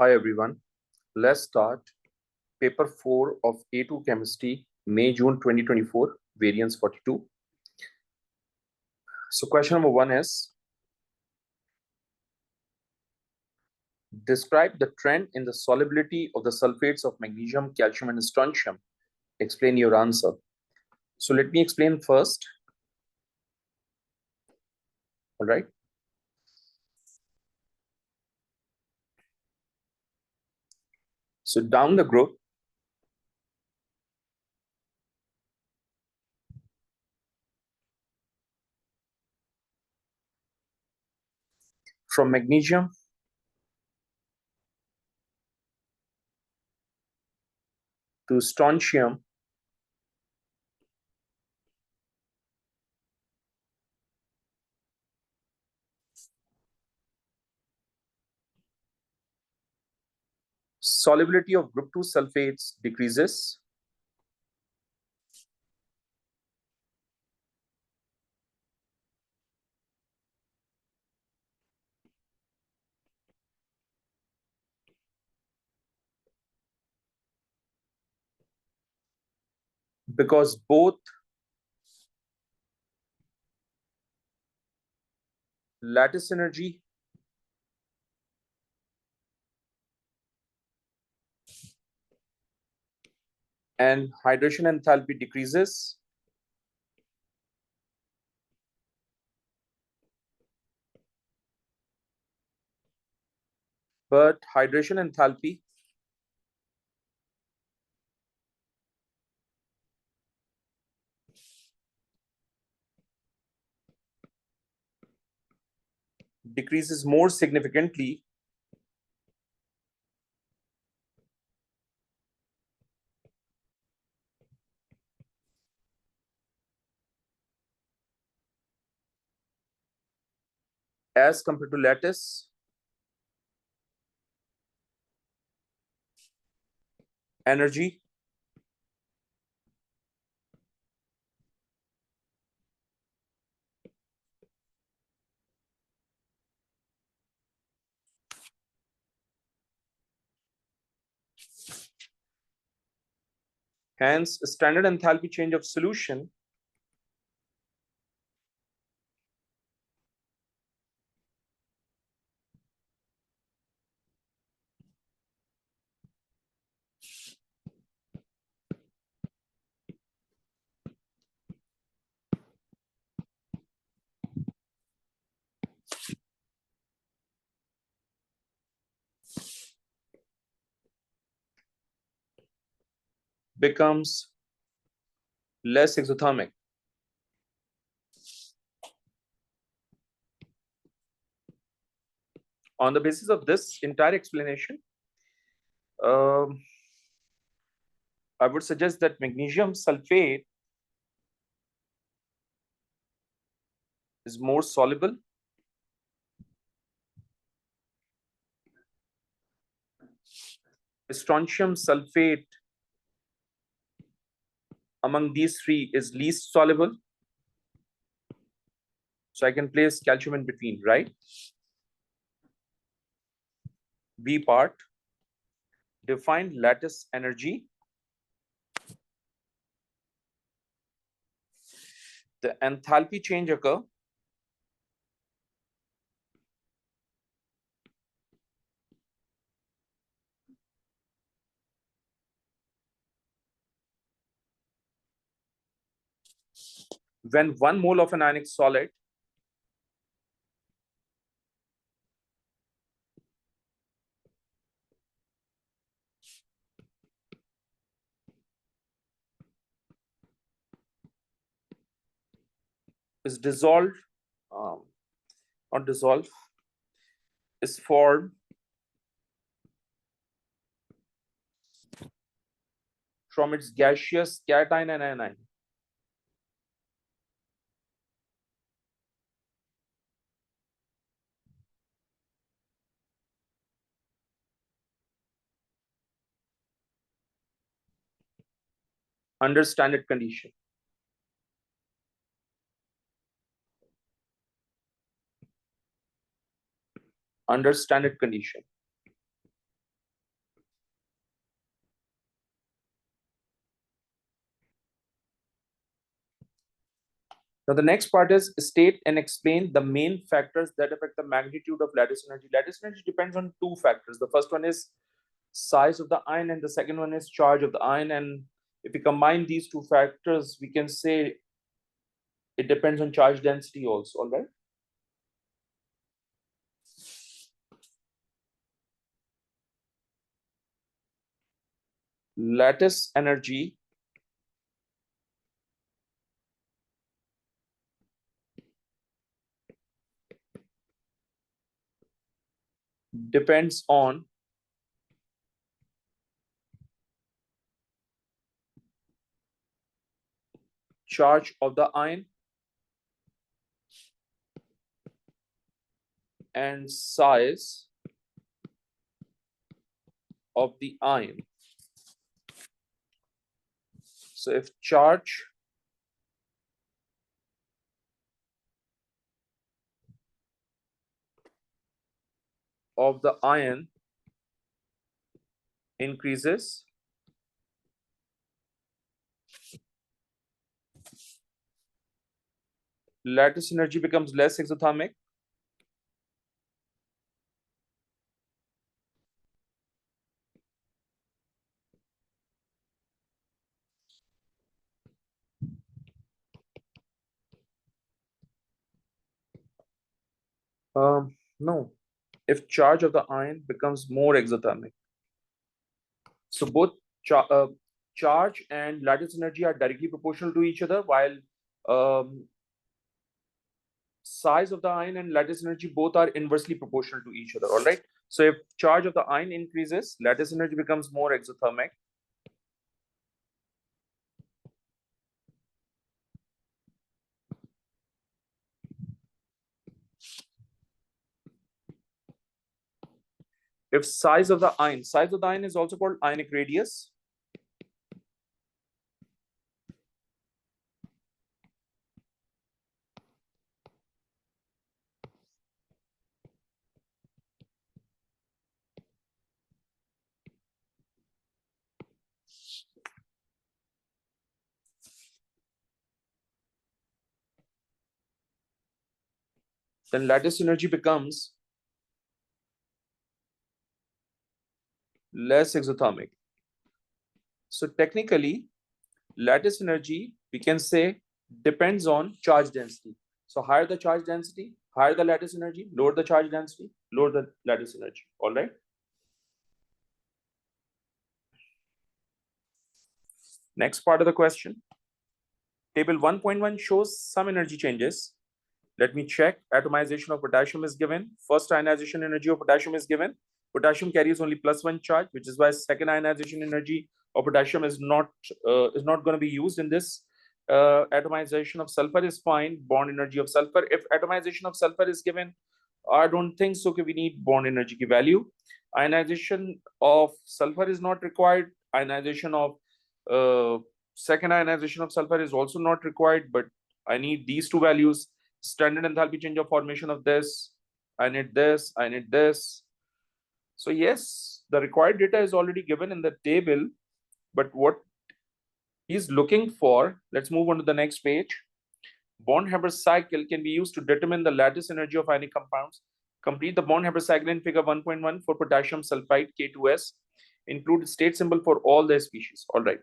Hi everyone, let's start paper 4 of A2 Chemistry, May-June 2024, variance 42. So question number 1 is, describe the trend in the solubility of the sulfates of magnesium, calcium and strontium. Explain your answer. So let me explain first. All right. So down the group, from magnesium to strontium, solubility of group 2 sulfates decreases because both lattice energy and hydration enthalpy decreases, but hydration enthalpy decreases more significantly as compared to lattice energy hence standard enthalpy change of solution becomes less exothermic. On the basis of this entire explanation, um, I would suggest that magnesium sulfate is more soluble strontium sulfate among these three is least soluble. So I can place calcium in between, right? B part, define lattice energy. The enthalpy change occur when 1 mole of an ionic solid is dissolved, um, not dissolved, is formed from its gaseous cation and anion. Under standard condition. Under standard condition. Now the next part is state and explain the main factors that affect the magnitude of lattice energy. Lattice energy depends on two factors. The first one is size of the ion and the second one is charge of the ion. And if we combine these two factors, we can say it depends on charge density also, all right? Lattice energy depends on charge of the ion and size of the ion. So if charge of the ion increases, lattice energy becomes less exothermic. No, if charge of the ion becomes more exothermic. So both charge and lattice energy are directly proportional to each other, while size of the ion and lattice energy both are inversely proportional to each other, all right? So if charge of the ion increases, lattice energy becomes more exothermic. If size of the ion is also called ionic radius. Then lattice energy becomes less exothermic. So technically, lattice energy, we can say, depends on charge density. So higher the charge density, higher the lattice energy, lower the charge density, lower the lattice energy, all right? Next part of the question. Table 1.1 shows some energy changes. Let me check. Atomization of potassium is given. First ionization energy of potassium is given. Potassium carries only +1 charge, which is why second ionization energy of potassium is not going to be used in this. Atomization of sulfur is fine. Bond energy of sulfur. If atomization of sulfur is given, I don't think so. We need bond energy ki value. Ionization of sulfur is not required. Ionization of second ionization of sulfur is also not required, but I need these two values. Standard enthalpy change of formation of this. I need this. I need this. So yes, the required data is already given in the table, but what he's looking for, let's move on to the next page. Born-Haber cycle can be used to determine the lattice energy of ionic compounds. Complete the Born-Haber cycle in figure 1.1 for potassium sulfide K2S. Include state symbol for all the species. All right.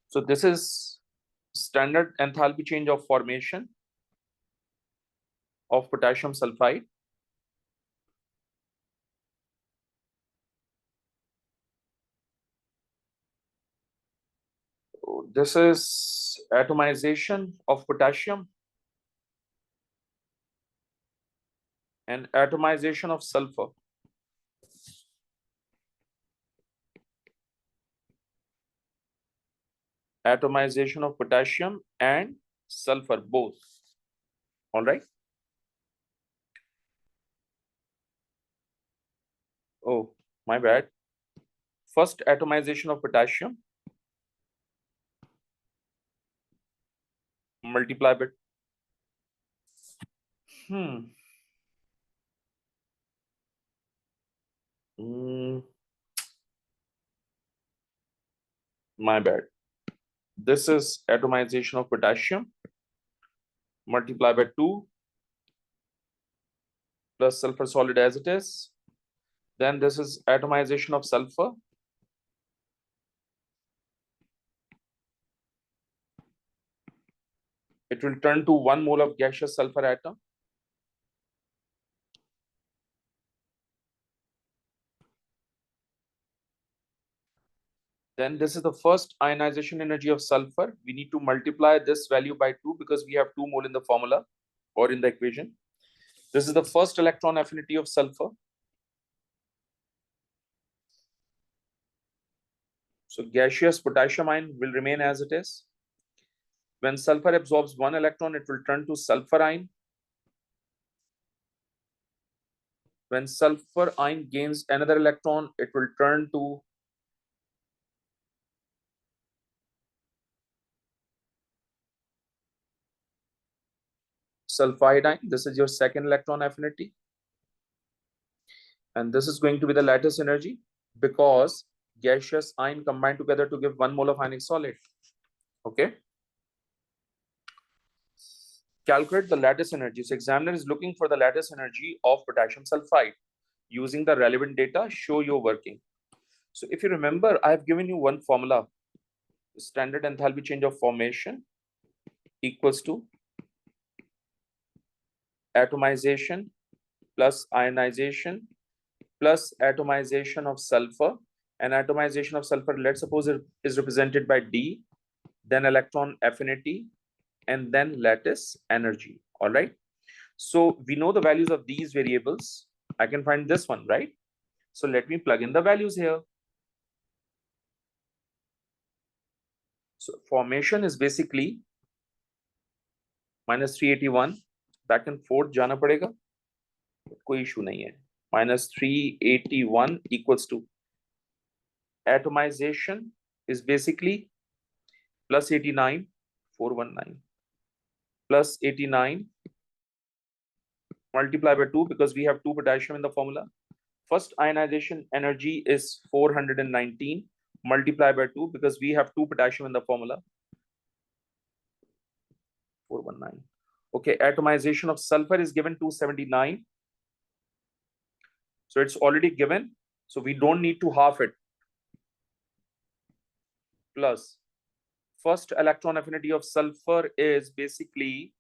So this is standard enthalpy change of formation of potassium sulfide. This is atomization of potassium and atomization of sulfur. Atomization of potassium and sulfur both. All right. Oh, my bad. First atomization of potassium, multiply bit. My bad. This is atomization of potassium, multiply by 2, plus sulfur solid as it is. Then this is atomization of sulfur. It will turn to 1 mole of gaseous sulfur atom. Then this is the first ionization energy of sulfur. We need to multiply this value by 2 because we have 2 mole in the formula or in the equation. This is the first electron affinity of sulfur. So gaseous potassium ion will remain as it is. When sulfur absorbs 1 electron, it will turn to sulfur ion. When sulfur ion gains another electron, it will turn to sulfide ion. This is your second electron affinity. And this is going to be the lattice energy because gaseous ion combine together to give 1 mole of ionic solid. Okay. Calculate the lattice energy. So examiner is looking for the lattice energy of potassium sulfide. Using the relevant data, show your working. So if you remember, I have given you one formula. Standard enthalpy change of formation equals to atomization plus ionization plus atomization of sulfur. And atomization of sulfur, let's suppose it is represented by D, then electron affinity, and then lattice energy. All right. So we know the values of these variables. I can find this one, right? So let me plug in the values here. So formation is basically minus 381. Back and forth जाना पड़ेगा, कोई issue नहीं है. Minus 381 equals to atomization is basically plus 89, 419 plus 89 multiply by 2 because we have 2 potassium in the formula. First ionization energy is 419 multiply by 2 because we have 2 potassium in the formula. 419. Okay, atomization of sulfur is given 279. So it's already given. So we don't need to half it. Plus first electron affinity of sulfur is basically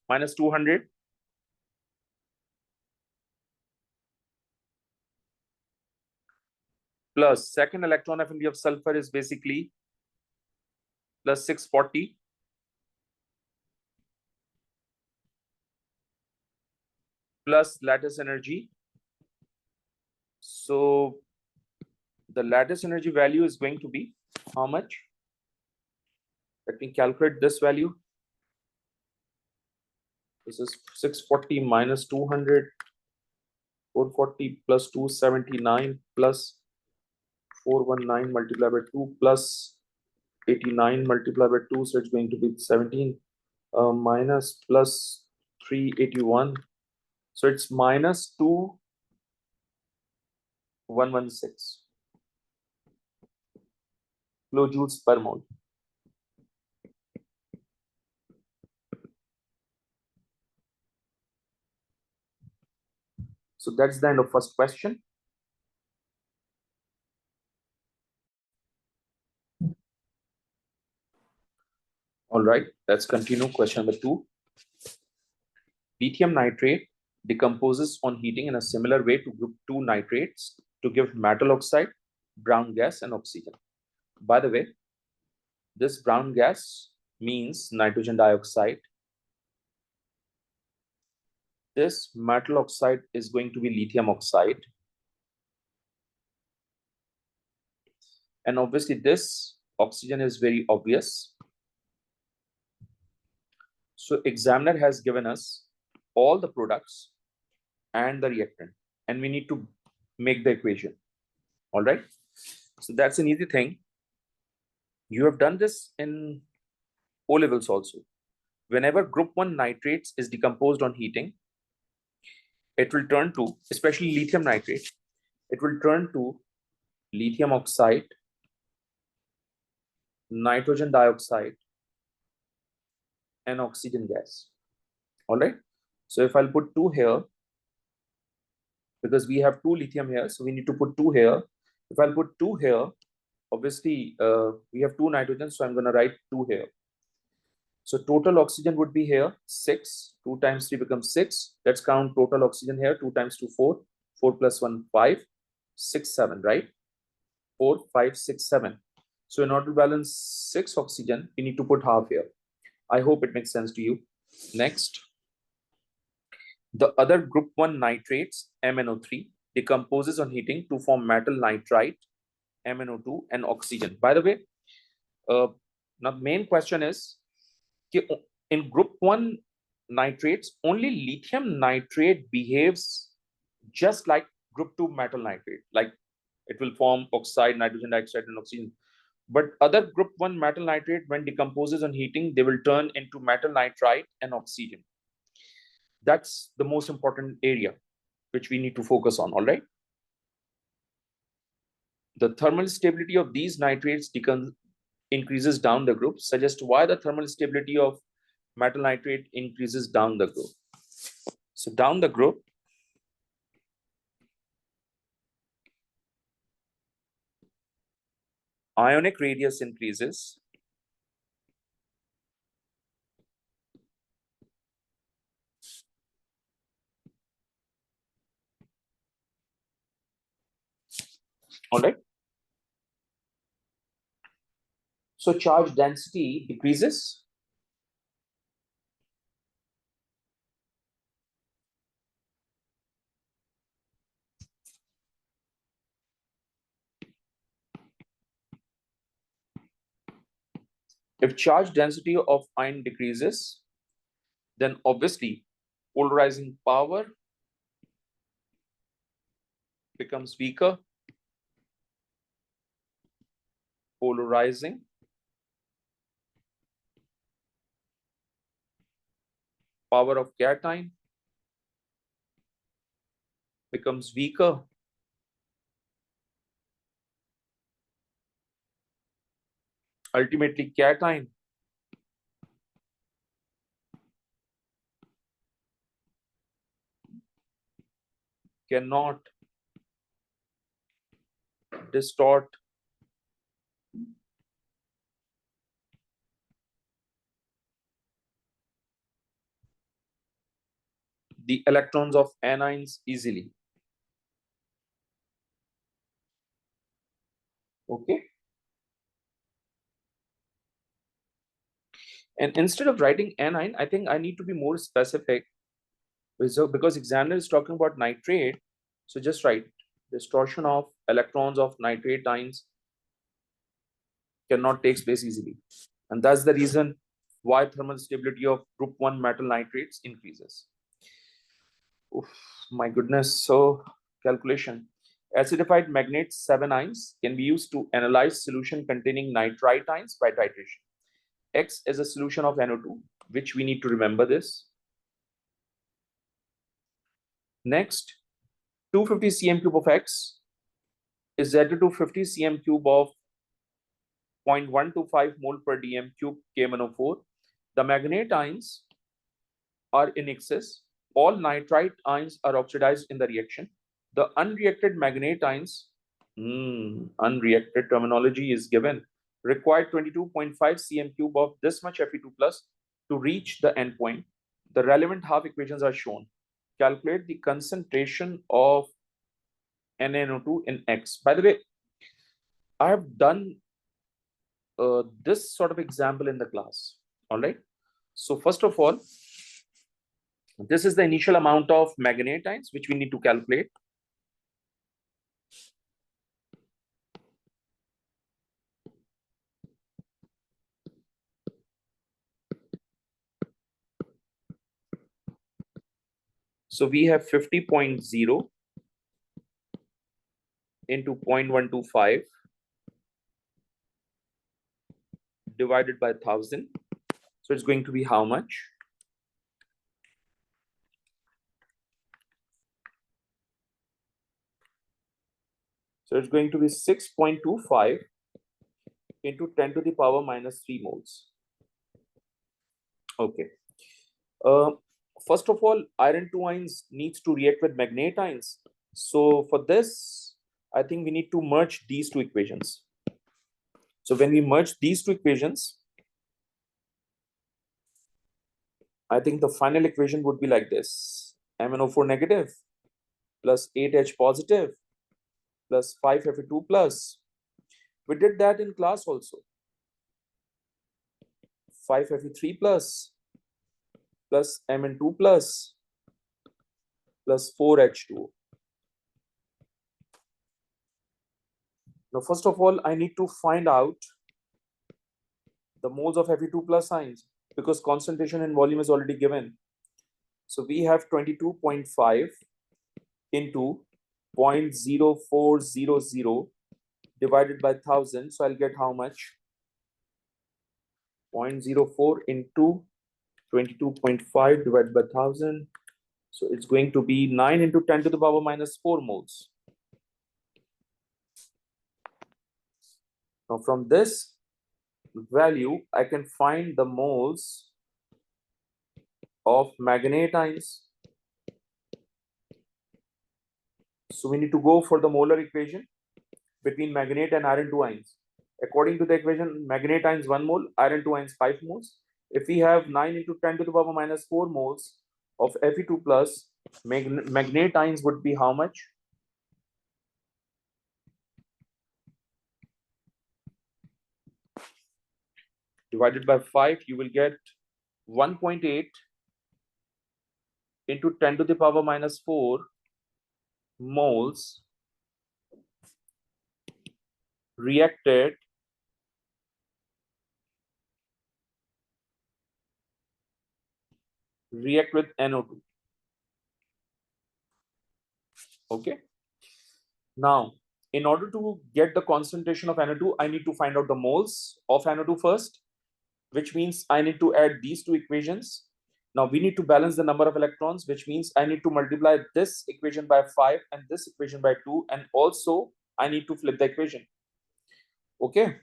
minus 200. Plus second electron affinity of sulfur is basically plus 640. Plus lattice energy. So the lattice energy value is going to be how much? Let me calculate this value. This is 640 minus 200, 440 plus 279 plus 419 multiplied by 2 plus 89 multiplied by 2. So it's going to be 17 minus plus 381. So it's minus 2116 kilojoules per mole. So that's the end of first question. All right, let's continue. Question number 2. Lithium nitrate decomposes on heating in a similar way to group 2 nitrates to give metal oxide, brown gas, and oxygen. By the way, this brown gas means nitrogen dioxide. This metal oxide is going to be lithium oxide. And obviously this oxygen is very obvious. So examiner has given us all the products and the reactant, and we need to make the equation. All right. So that's an easy thing. You have done this in O levels also. Whenever group 1 nitrates is decomposed on heating, it will turn to, especially lithium nitrate, it will turn to lithium oxide, nitrogen dioxide, and oxygen gas. All right. So if I'll put 2 here, because we have 2 lithium here, so we need to put 2 here. If I'll put 2 here, obviously we have 2 nitrogen, so I'm going to write 2 here. So total oxygen would be here 6. 2 times 3 becomes 6. Let's count total oxygen here. 2 times 2 4. 4 plus 1 5. 6 7, right? 4 5 6 7. So in order to balance 6 oxygen, we need to put half here. I hope it makes sense to you. Next, the other group 1 nitrates, MnO3, decomposes on heating to form metal nitride, MnO2, and oxygen. By the way, now the main question is, in group 1 nitrates, only lithium nitrate behaves just like group 2 metal nitrate, like it will form oxide, nitrogen dioxide, and oxygen. But other group 1 metal nitrate, when decomposes on heating, they will turn into metal nitride and oxygen. That's the most important area which we need to focus on, all right? The thermal stability of these nitrates increases down the group. Suggest why the thermal stability of metal nitrate increases down the group. So down the group, ionic radius increases. All right. So charge density decreases. If charge density of ion decreases, then obviously polarizing power becomes weaker. Polarizing power of cation becomes weaker. Ultimately, cation cannot distort the electrons of anions easily. Okay. And instead of writing anion, I think I need to be more specific. So because examiner is talking about nitrate, so just write distortion of electrons of nitrate ions cannot take place easily. And that's the reason why thermal stability of group 1 metal nitrates increases. Oof, my goodness. So calculation. Acidified magnate 7 ions can be used to analyze solution containing nitrite ions by titration. X is a solution of NO2, which we need to remember this. Next, 250 cm cube of X is added to 50 cm cube of 0.125 mole per dm cube KMnO4. The magnate ions are in excess. All nitrite ions are oxidized in the reaction. The unreacted magnate ions, unreacted terminology is given, require 22.5 cm cube of this much Fe2 plus to reach the endpoint. The relevant half equations are shown. Calculate the concentration of NaNO2 in X. By the way, I have done this sort of example in the class. All right. So first of all, this is the initial amount of magnate ions which we need to calculate. So we have 50.0 into 0.125 divided by 1000. So it's going to be how much? So it's going to be 6.25 into 10 to the power minus 3 moles. Okay. First of all, iron 2 ions needs to react with manganate ions. So for this, I think we need to merge these two equations. So when we merge these two equations, I think the final equation would be like this: MnO4 negative plus 8H positive plus 5Fe2 plus. We did that in class also. 5Fe3 plus Mn2 plus 4H2O. Now, first of all, I need to find out the moles of Fe2 plus ions because concentration and volume is already given. So we have 22.5 into 0.0400 divided by 1000. So I'll get how much? 0.04 into 22.5 divided by 1000. So it's going to be 9 into 10 to the power minus 4 moles. Now from this value, I can find the moles of manganate ions. So we need to go for the molar equation between manganate and iron 2 ions. According to the equation, manganate ions 1 mole, iron 2 ions 5 moles. If we have 9 into 10 to the power minus 4 moles of Fe2 plus, manganate ions would be how much? Divided by 5, you will get 1.8 into 10 to the power minus 4 moles react with NO2. Okay. Now, in order to get the concentration of NO2, I need to find out the moles of NO2 first, which means I need to add these two equations. Now we need to balance the number of electrons, which means I need to multiply this equation by 5 and this equation by 2, and also I need to flip the equation. Okay.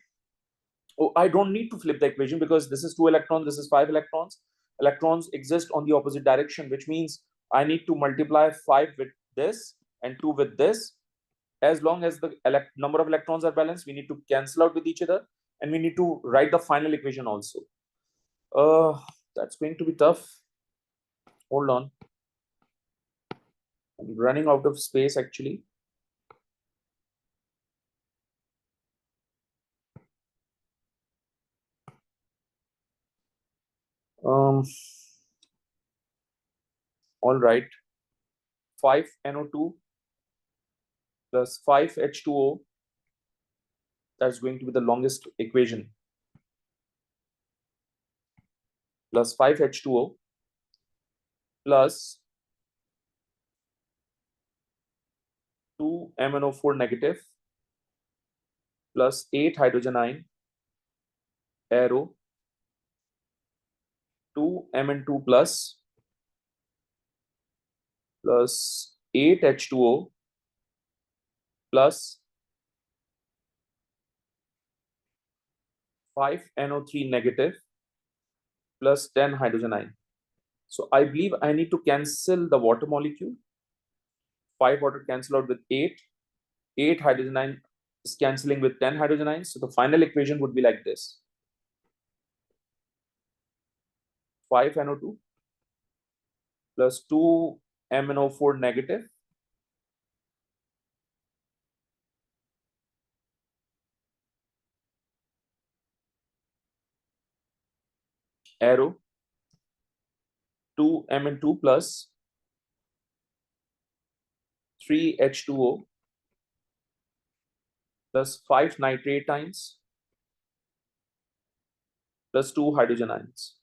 Oh, I don't need to flip the equation because this is 2 electrons, this is 5 electrons. Electrons exist on the opposite direction, which means I need to multiply 5 with this and 2 with this. As long as the number of electrons are balanced, we need to cancel out with each other, and we need to write the final equation also. That's going to be tough. Hold on. I'm running out of space actually. All right. 5 NO2 plus 5 H2O. That's going to be the longest equation. Plus 5 H2O plus 2 MnO4 negative plus 8 hydrogen ion arrow 2 Mn2 plus 8 H2O plus 5 NO3 negative plus 10 hydrogen ion. So I believe I need to cancel the water molecule. 5 water cancel out with 8. 8 hydrogen ion is cancelling with 10 hydrogen ions. So the final equation would be like this: 5 NO2 plus 2 MnO4 negative arrow 2 Mn2 plus 3 H2O plus 5 nitrate ions plus 2 hydrogen ions.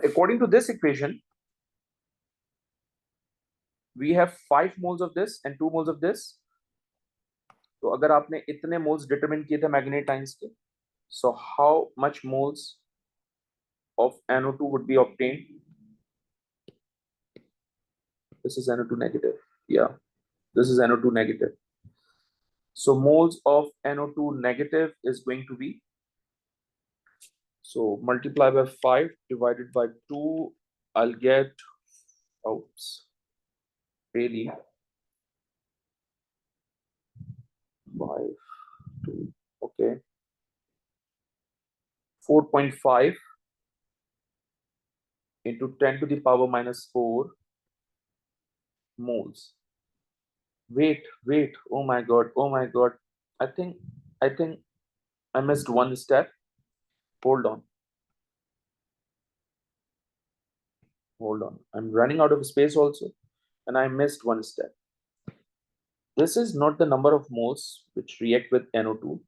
According to this equation, we have 5 moles of this and 2 moles of this. तो अगर आपने इतने moles determine किए थे magnet ions के, so how much moles of NO2 would be obtained? This is NO2 negative. Yeah, this is NO2 negative. So moles of NO2 negative is going to be, so multiply by 5 divided by 2, I'll get, oops, really 5, 2, okay, 4.5 into 10 to the power minus 4 moles. Wait, oh my god, oh my god. I think I missed one step. Hold on. Hold on. I'm running out of space also, and I missed one step. This is not the number of moles which react with NO2.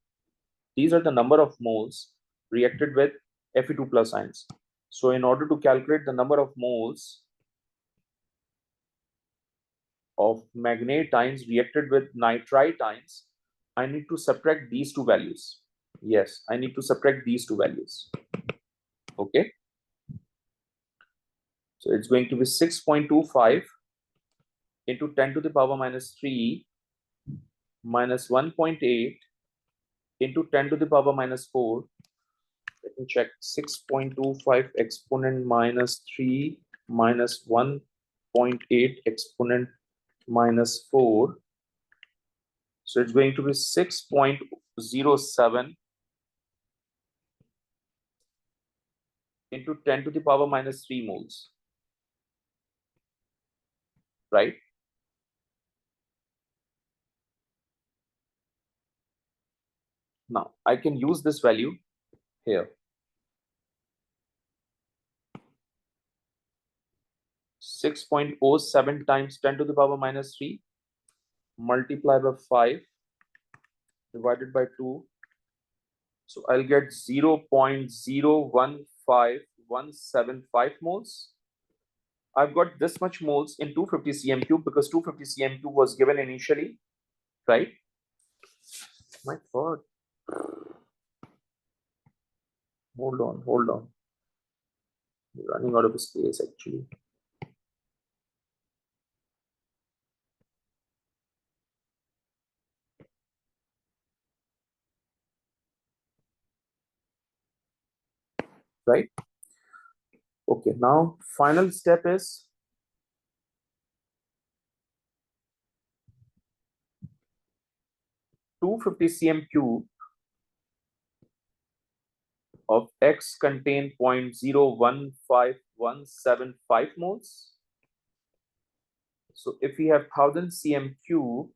These are the number of moles reacted with Fe2 plus ions. So in order to calculate the number of moles of magnate ions reacted with nitrite ions, I need to subtract these two values. Yes, I need to subtract these two values. Okay. So it's going to be 6.25 into 10 to the power minus 3 minus 1.8 into 10 to the power minus 4. Let me check. 6.25 exponent minus 3 minus 1.8 exponent minus 4. So it's going to be 6.07 into 10 to the power minus 3 moles. Right? Now I can use this value here. 6.07 times 10 to the power minus 3 multiply by 5 divided by 2. So I'll get 0.015175 moles. I've got this much moles in 250 cm cube because 250 cm cube was given initially, right? My God. Hold on. We're running out of space actually. Right? Okay, now final step is (250 cm cube of X contain 0.015175 moles. So if we have 1000 cm cube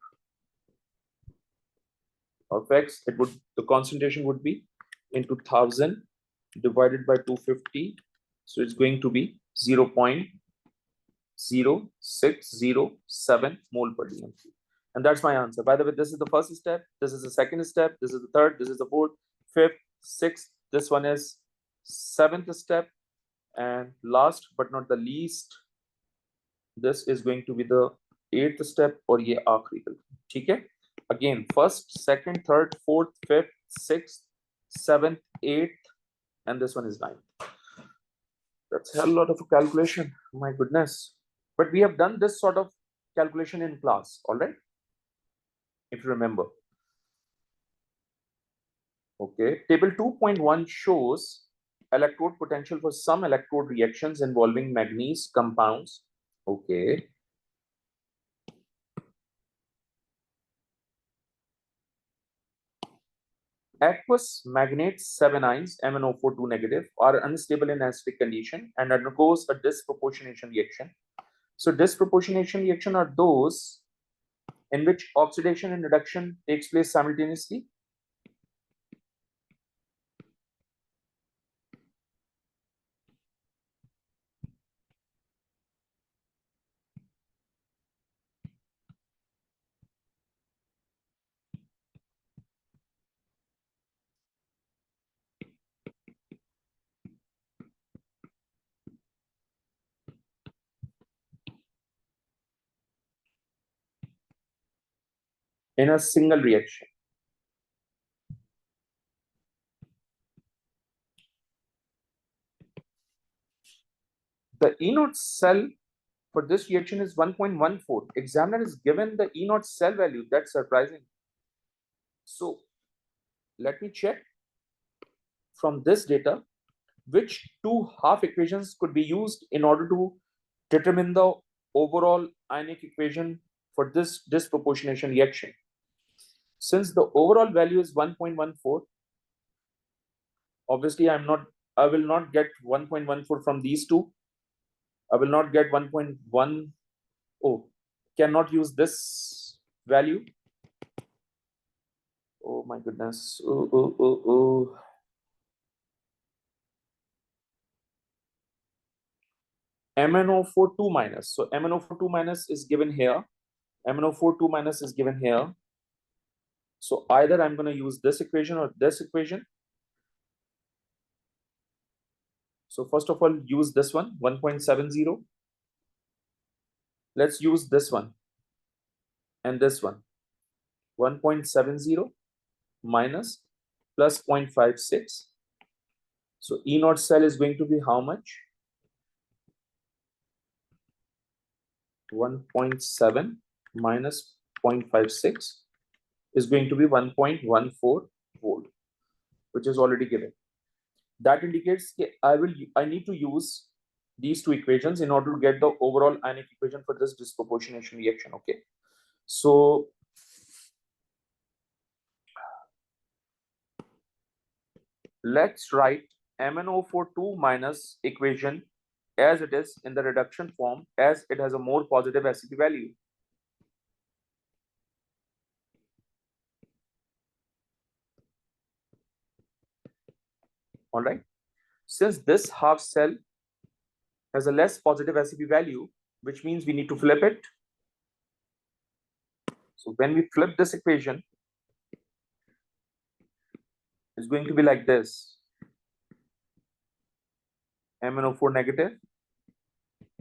of X, the concentration would be into 1000 divided by 250. So it's going to be 0.0607 mole per dm cube. And that's my answer. By the way, this is the first step, this is the second step, this is the third, this is the fourth, fifth, sixth, this one is seventh step, and last but not the least, this is going to be the eighth step or ye aakhri bill. Okay? Again, first, second, third, fourth, fifth, sixth, seventh, eighth, and this one is ninth. That's a hell lot of a calculation. My goodness. But we have done this sort of calculation in class, all right? If you remember. Okay. Table 2.1 shows electrode potential for some electrode reactions involving manganese compounds. Okay. Aqueous magnate 7 ions MnO4 negative are unstable in acidic condition and undergoes a disproportionation reaction. So disproportionation reaction are those in which oxidation and reduction takes place simultaneously. In a single reaction. The E0 cell for this reaction is 1.14. Examiner is given the E0 cell value. That's surprising. So let me check from this data which two half equations could be used in order to determine the overall ionic equation for this disproportionation reaction. Since the overall value is 1.14, obviously I will not get 1.14 from these two. I will not get 1.1. Oh, cannot use this value. Oh my goodness. MnO4 2 minus. So MnO4 2 minus is given here. MnO4 2 minus is given here. So either I'm going to use this equation or this equation. So first of all, use this one, 1.70. Let's use this one and this one, 1.70 minus plus 0.56. So E naught cell is going to be how much? 1.7 minus 0.56 is going to be 1.14 volt, which is already given. That indicates that I need to use these two equations in order to get the overall ionic equation for this disproportionation reaction. Okay, so let's write MnO4 2 minus equation as it is in the reduction form, as it has a more positive acidity value. All right, since this half cell has a less positive acidity value, which means we need to flip it. So when we flip this equation, it's going to be like this: MnO4 negative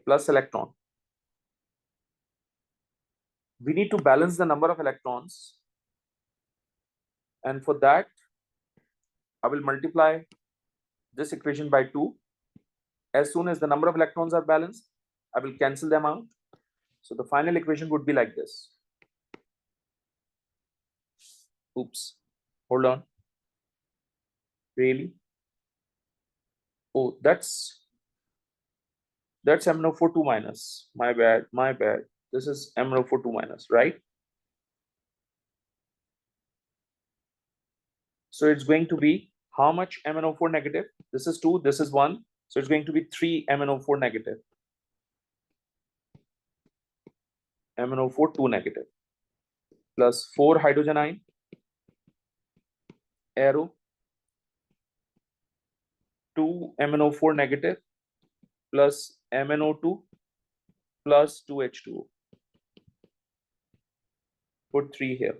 plus electron. We need to balance the number of electrons, and for that I will multiply this equation by 2. As soon as the number of electrons are balanced, I will cancel them out. So the final equation would be like this. Oops, hold on. Really? Oh, that's MnO4 2 minus. My bad. This is MnO4 2 minus, right? So it's going to be how much MnO4 negative? This is 2, this is 1. So it's going to be 3 MnO4 negative. MnO4 2 negative plus 4 hydrogen ion arrow 2 MnO4 negative plus MnO2 plus 2H2O. Put 3 here.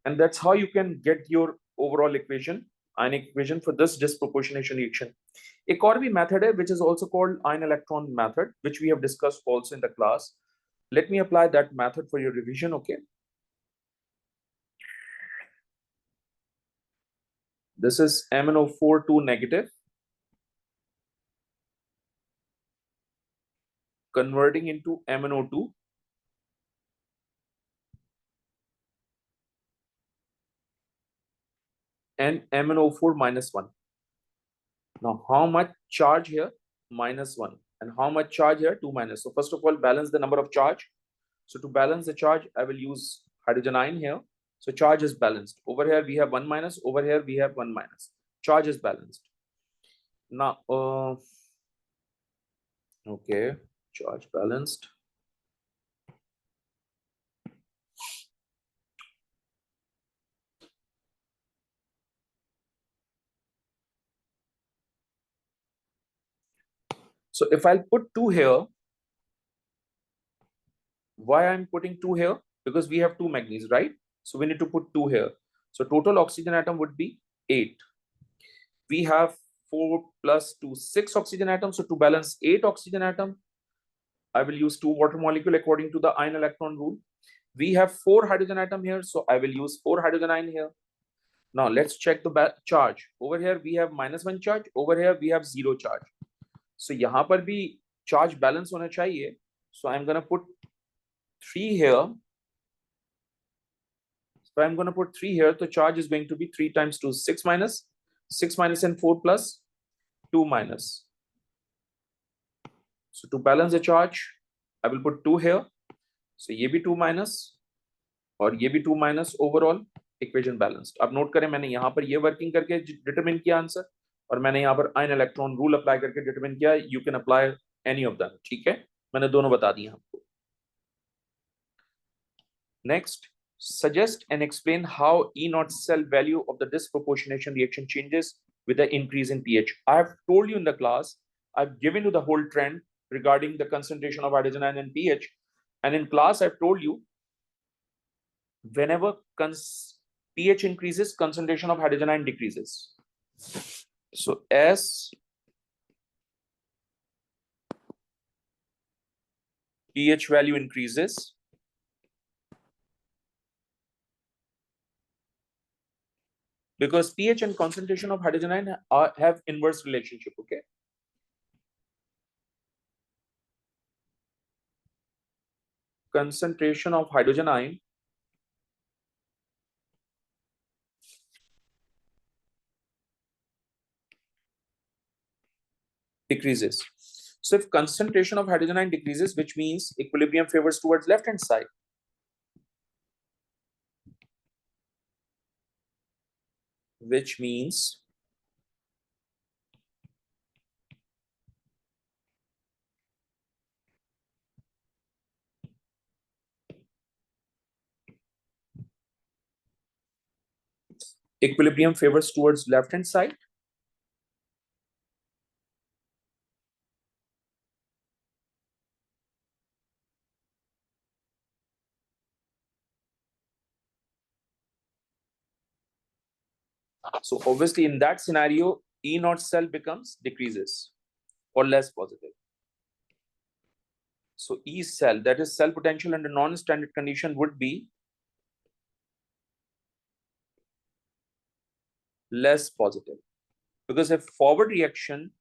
And that's how you can get your overall equation, ionic equation for this disproportionation reaction. एक और भी method है, which is also called ion electron method, which we have discussed also in the class. Let me apply that method for your revision. Okay. This is MnO4 2 negative converting into MnO2 and MnO4 minus 1. Now, how much charge here? Minus 1. And how much charge here? 2 minus. So first of all, balance the number of charge. So to balance the charge, I will use hydrogen ion here. So charge is balanced. Over here, we have 1 minus. Over here, we have 1 minus. Charge is balanced. Now, okay, charge balanced. So if I'll put 2 here, why I'm putting 2 here? Because we have 2 manganese, right? So we need to put 2 here. So total oxygen atom would be 8. We have 4 plus 2, 6 oxygen atoms. So to balance 8 oxygen atom, I will use 2 water molecule according to the ion electron rule. We have 4 hydrogen atom here, so I will use 4 hydrogen ion here. Now let's check the charge. Over here we have -1 charge. Over here we have 0 charge. So यहाँ पर भी charge balance होना चाहिए. So I'm gonna put 3 here. So I'm going to put 3 here. The charge is going to be 3 times 2, 6 minus, 6 minus and 4 plus, 2 minus. So to balance the charge, I will put 2 here. So ये भी 2 minus और ये भी 2 minus, overall equation balanced. अब note करें मैंने यहाँ पर ये वर्किंग करके डिटरमिन किया आंसर और मैंने यहाँ पर आयन इलेक्ट्रॉन रूल अप्लाई करके डिटरमिन किया. You can apply any of them. ठीक है, मैंने दोनों बता दिए आपको. Next, suggest and explain how E naught cell value of the disproportionation reaction changes with the increase in pH. I have told you in the class, I've given you the whole trend regarding the concentration of hydrogen ion and pH. And in class, I've told you, whenever pH increases, concentration of hydrogen ion decreases. So as pH value increases, because pH and concentration of hydrogen ion have inverse relationship, okay? Concentration of hydrogen ion decreases. So if concentration of hydrogen ion decreases, which means equilibrium favors towards left hand side. Which means equilibrium favors towards left hand side. So obviously in that scenario, E naught cell becomes decreases or less positive. So E cell, that is cell potential under non-standard condition, would be less positive. Because if forward reaction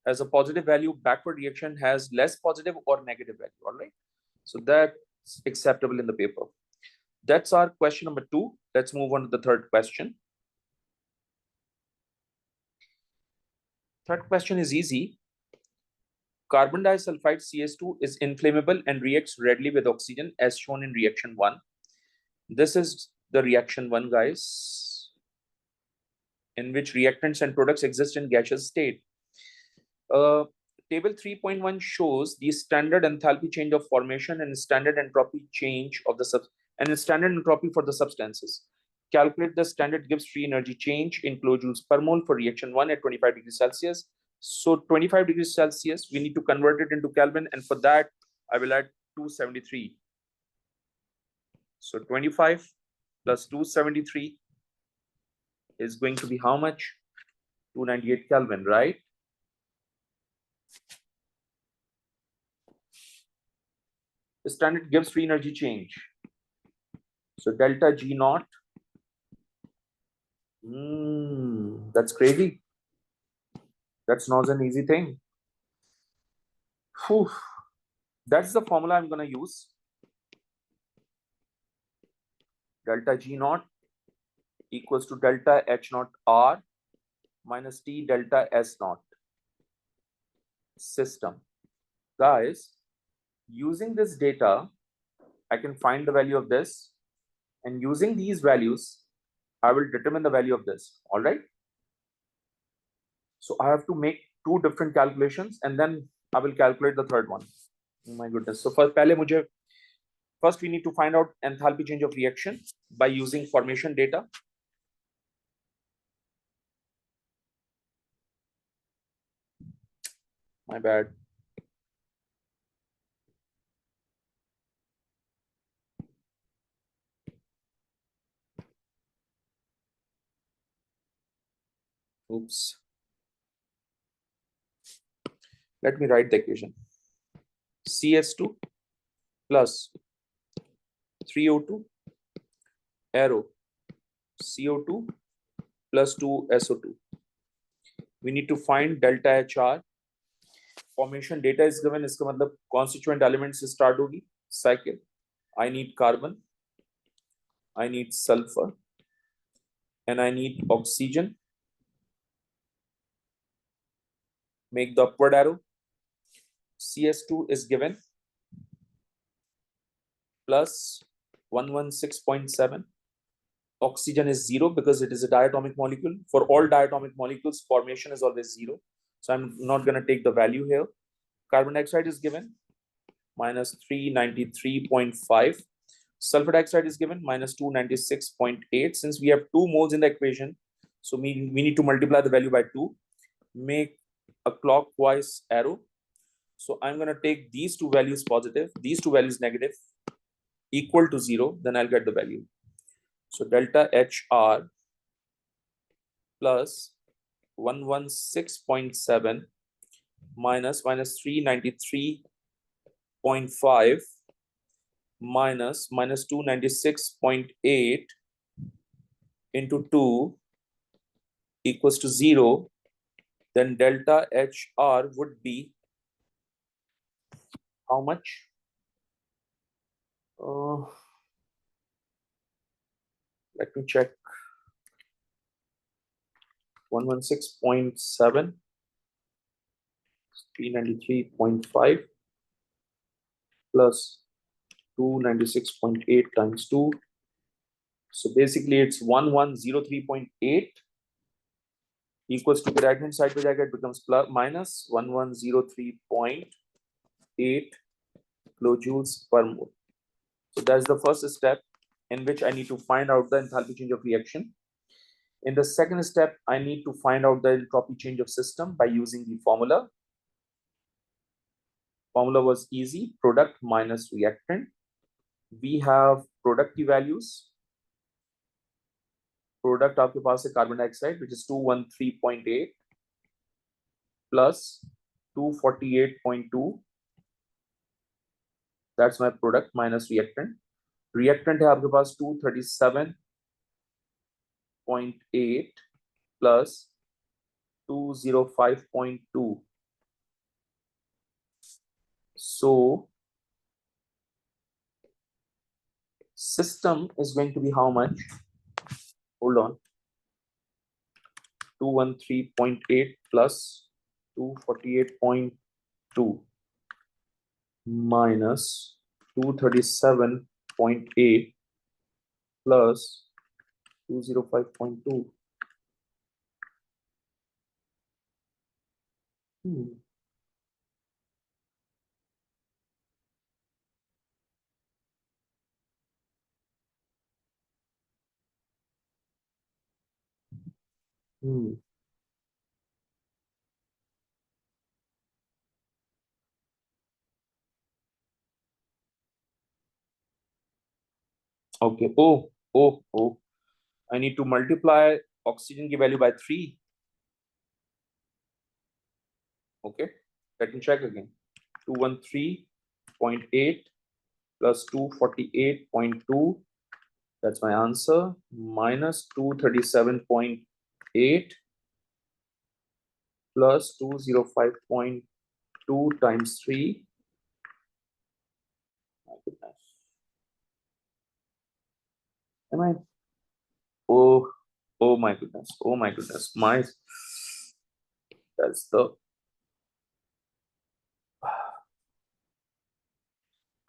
has a positive value, backward reaction has less positive or negative value, all right? So that's acceptable in the paper. That's our question number 2. Let's move on to the third question. Third question is easy. Carbon disulfide CS2 is inflammable and reacts readily with oxygen as shown in reaction 1. This is the reaction 1, guys, in which reactants and products exist in gaseous state. Table 3.1 shows the standard enthalpy change of formation and standard entropy change of the standard entropy for the substances. Calculate the standard Gibbs free energy change in kilojoules per mole for reaction 1 at 25 degrees Celsius. So 25 degrees Celsius, we need to convert it into Kelvin, and for that, I will add 273. So 25 plus 273 is going to be how much? 298 Kelvin, right? The standard Gibbs free energy change. So delta G naught. That's crazy. That's not an easy thing. Whew. That's the formula I'm going to use. Delta G naught equals to delta H naught R minus T delta S naught. System. Guys, using this data, I can find the value of this, and using these values, I will determine the value of this. All right. So I have to make 2 different calculations, and then I will calculate the third one. Oh my goodness. So first we need to find out enthalpy change of reaction by using formation data. My bad. Oops. Let me write the equation. CS2 plus 3O2 arrow CO2 plus 2SO2. We need to find delta HR. Formation data is given. इसका मतलब constituent elements से start होगी cycle. I need carbon. I need sulfur, and I need oxygen. Make the upward arrow. CS2 is given plus 116.7. Oxygen is 0 because it is a diatomic molecule. For all diatomic molecules, formation is always 0. So I'm not going to take the value here. Carbon dioxide is given minus 393.5. Sulfur dioxide is given minus 296.8. Since we have 2 moles in the equation, so we need to multiply the value by 2. Make a clockwise arrow. So I'm going to take these 2 values positive, these 2 values negative, equal to 0, then I'll get the value. So delta HR plus 116.7 minus 393.5 minus 296.8 into 2 equals to 0, then delta HR would be how much? Let me check. 116.7, 393.5 plus 296.8 times 2. So basically it's 1103.8 equals to the right hand side which I get becomes plus minus 1103.8 kilojoules per mole. So that's the first step in which I need to find out the enthalpy change of reaction. In the second step, I need to find out the entropy change of system by using the formula. Formula was easy, product minus reactant. We have product की values. Product आपके पास है carbon dioxide, which is 213.8 plus 248.2. That's my product minus reactant. Reactant है आपके पास 237.8 plus 205.2. So system is going to be how much? Hold on. 213.8 plus 248.2 minus 237.8 plus 205.2. Okay. Oh. I need to multiply oxygen की value by 3. Okay. Let me check again. 213.8 plus 248.2. That's my answer. Minus 237.8 plus 205.2 times 3. My goodness. Am I? Oh my goodness. Oh my goodness. That's the.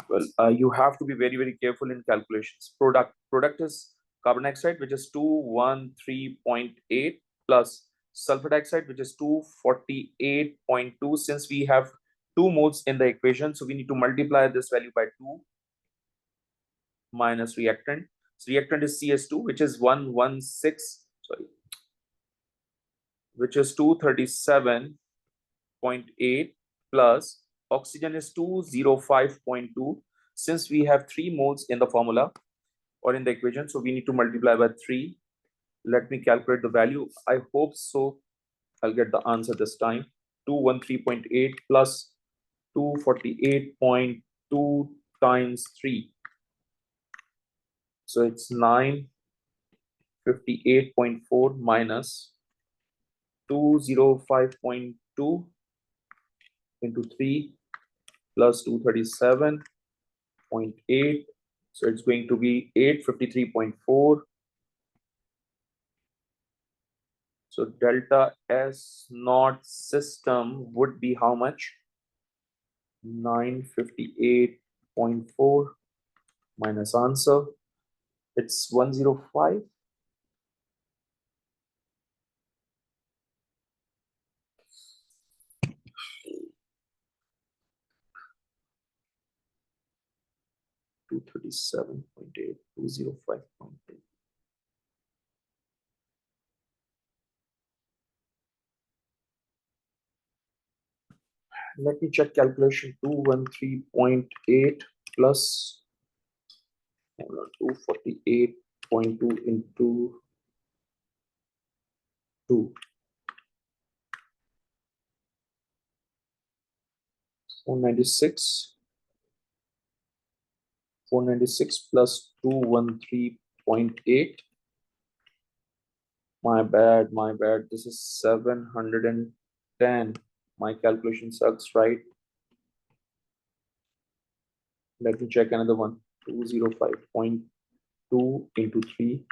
Well, you have to be very, very careful in calculations. Product is carbon dioxide, which is 213.8 plus sulfur dioxide, which is 248.2. Since we have 2 moles in the equation, so we need to multiply this value by 2 minus reactant. So reactant is CS2, which is 237.8 plus oxygen is 205.2. Since we have 3 moles in the formula or in the equation, so we need to multiply by 3. Let me calculate the value. I hope so I'll get the answer this time. 213.8 plus 248.2 times 3. So it's 958.4 minus 205.2 into 3 plus 237.8 So it's going to be 853.4. So delta S naught system would be how much? 958.4 minus answer. It's 105. Two 37.8, 205.8. Let me check calculation. 213.8 plus 248.2 into 2. 496. 496 plus 213.8. My bad, my bad. This is 710. My calculation sucks, right? Let me check another one. 205.2 into 3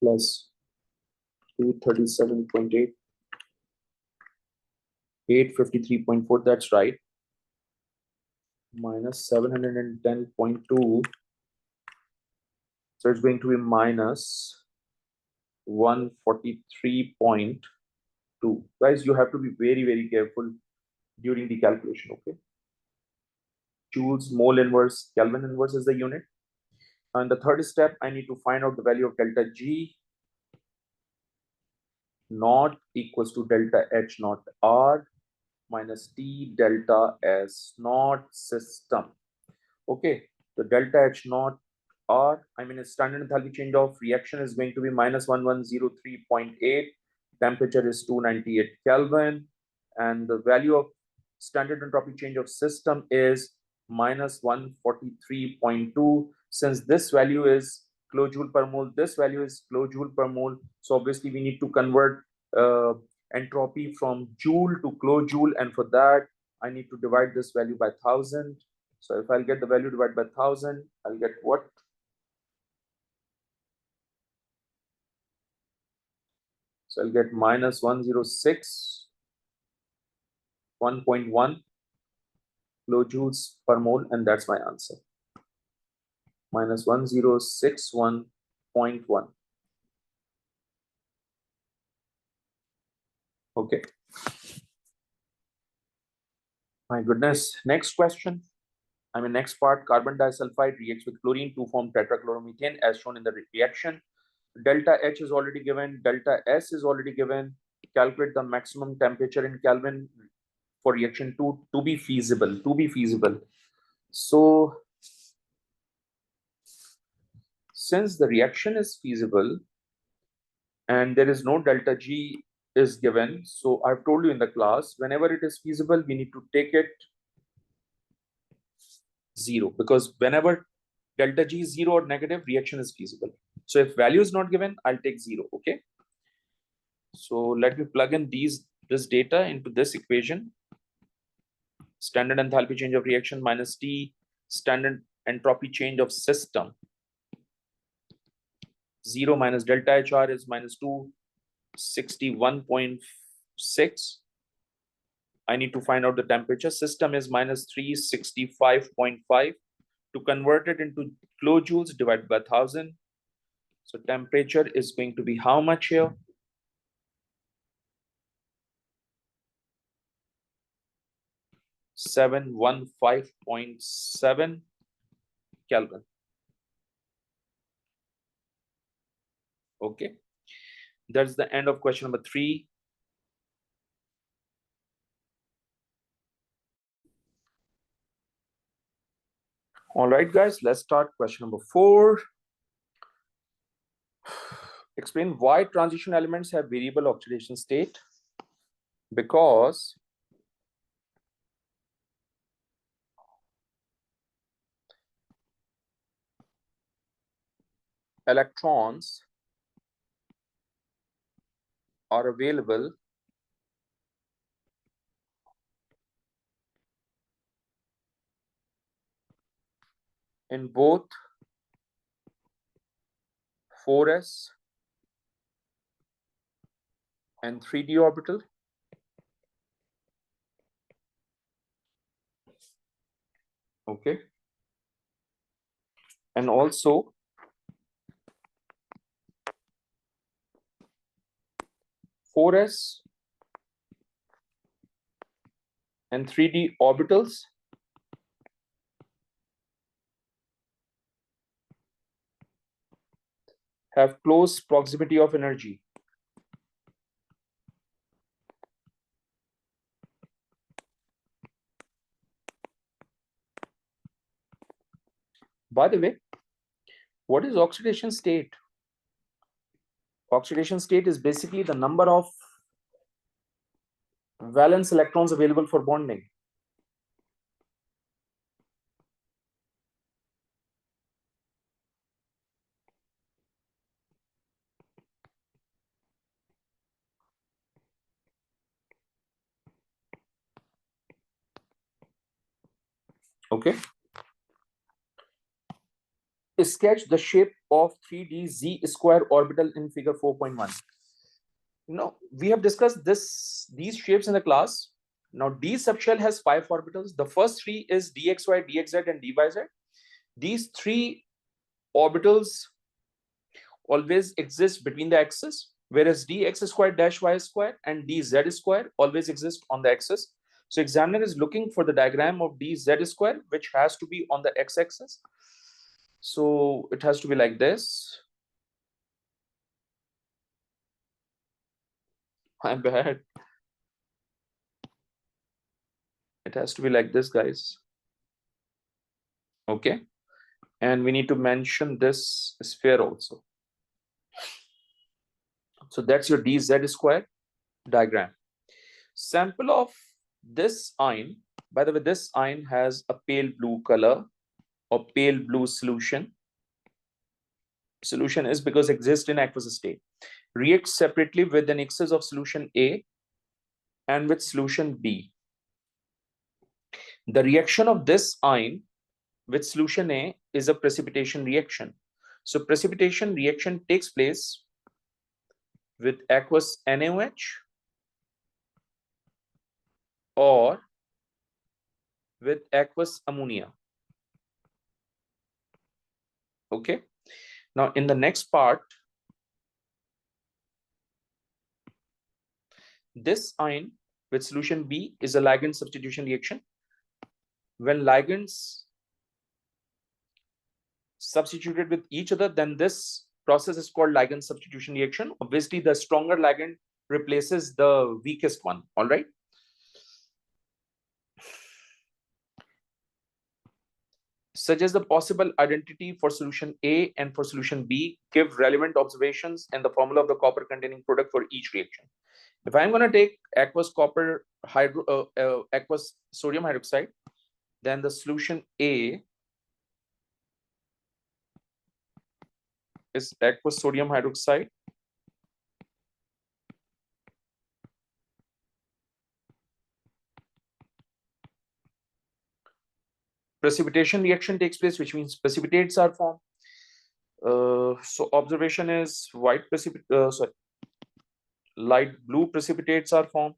plus 237.8. 853.4, that's right. Minus 710.2. So it's going to be minus 143.2. Guys, you have to be very, very careful during the calculation, okay? Joules, mole inverse, Kelvin inverse is the unit. And the third step, I need to find out the value of delta G naught equals to delta H naught R minus T delta S naught system. Okay, so delta H naught R, I mean, a standard enthalpy change of reaction is going to be minus 1103.8. Temperature is 298 Kelvin. And the value of standard entropy change of system is minus 143.2. Since this value is kilojoule per mole, this value is kilojoule per mole. So obviously we need to convert entropy from joule to kilojoule. And for that, I need to divide this value by 1000. So if I'll get the value divided by 1000, I'll get what? So I'll get minus 106, 1.1 kilojoules per mole, and that's my answer. Minus 1061.1. Okay. My goodness. Next question. Next part, carbon disulfide reacts with chlorine to form tetrachloromethane as shown in the reaction. Delta H is already given. Delta S is already given. Calculate the maximum temperature in Kelvin for reaction to be feasible. So since the reaction is feasible and there is no delta G is given, so I've told you in the class, whenever it is feasible, we need to take it 0, because whenever delta G is 0 or negative, reaction is feasible. So if value is not given, I'll take 0. Okay. So let me plug in this data into this equation. Standard enthalpy change of reaction minus T standard entropy change of system. 0 minus delta HR is minus 261.6. I need to find out the temperature. System is minus 365.5. To convert it into kilojoules divided by 1000. So temperature is going to be how much here? 715.7 Kelvin. Okay. That's the end of question number 3. All right, guys, let's start question number 4. Explain why transition elements have variable oxidation state. Because electrons are available in both 4s and 3d orbital. Okay. And also four s and 3d orbitals have close proximity of energy. By the way, what is oxidation state? Oxidation state is basically the number of valence electrons available for bonding. Okay. Sketch the shape of 3D Z square orbital in figure 4.1. Now, we have discussed these shapes in the class. Now, D subshell has 5 orbitals. The first 3 is dxy, dxz, and dyz. These 3 orbitals always exist between the axes, whereas dx squared dash y square and dz square always exist on the axis. So examiner is looking for the diagram of dz square, which has to be on the x-axis. So it has to be like this. I'm bad. It has to be like this, guys. Okay. And we need to mention this sphere also. So that's your dz square diagram. Sample of this ion. By the way, this ion has a pale blue color or pale blue solution. Solution is because it exists in aqueous state. Reacts separately with an excess of solution A and with solution B. The reaction of this ion with solution A is a precipitation reaction. So precipitation reaction takes place with aqueous NaOH or with aqueous ammonia. Okay. Now in the next part, this ion with solution B is a ligand substitution reaction. When ligands substituted with each other, then this process is called ligand substitution reaction. Obviously, the stronger ligand replaces the weakest one. All right. Suggest the possible identity for solution A and for solution B. Give relevant observations and the formula of the copper containing product for each reaction. If I'm going to take aqueous copper aqueous sodium hydroxide, then the solution A is aqueous sodium hydroxide. Precipitation reaction takes place, which means precipitates are formed. So observation is light blue precipitates are formed.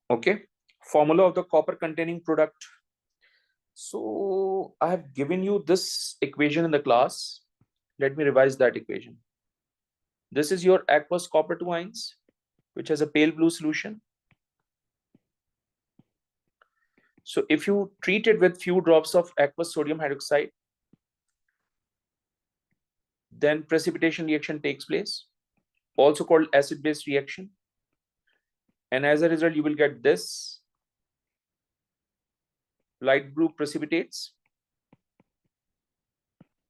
Okay, formula of the copper containing product. So I have given you this equation in the class. Let me revise that equation. This is your aqueous copper 2 ions, which has a pale blue solution. So if you treat it with few drops of aqueous sodium hydroxide, then precipitation reaction takes place, also called acid-base reaction. And as a result, you will get this light blue precipitates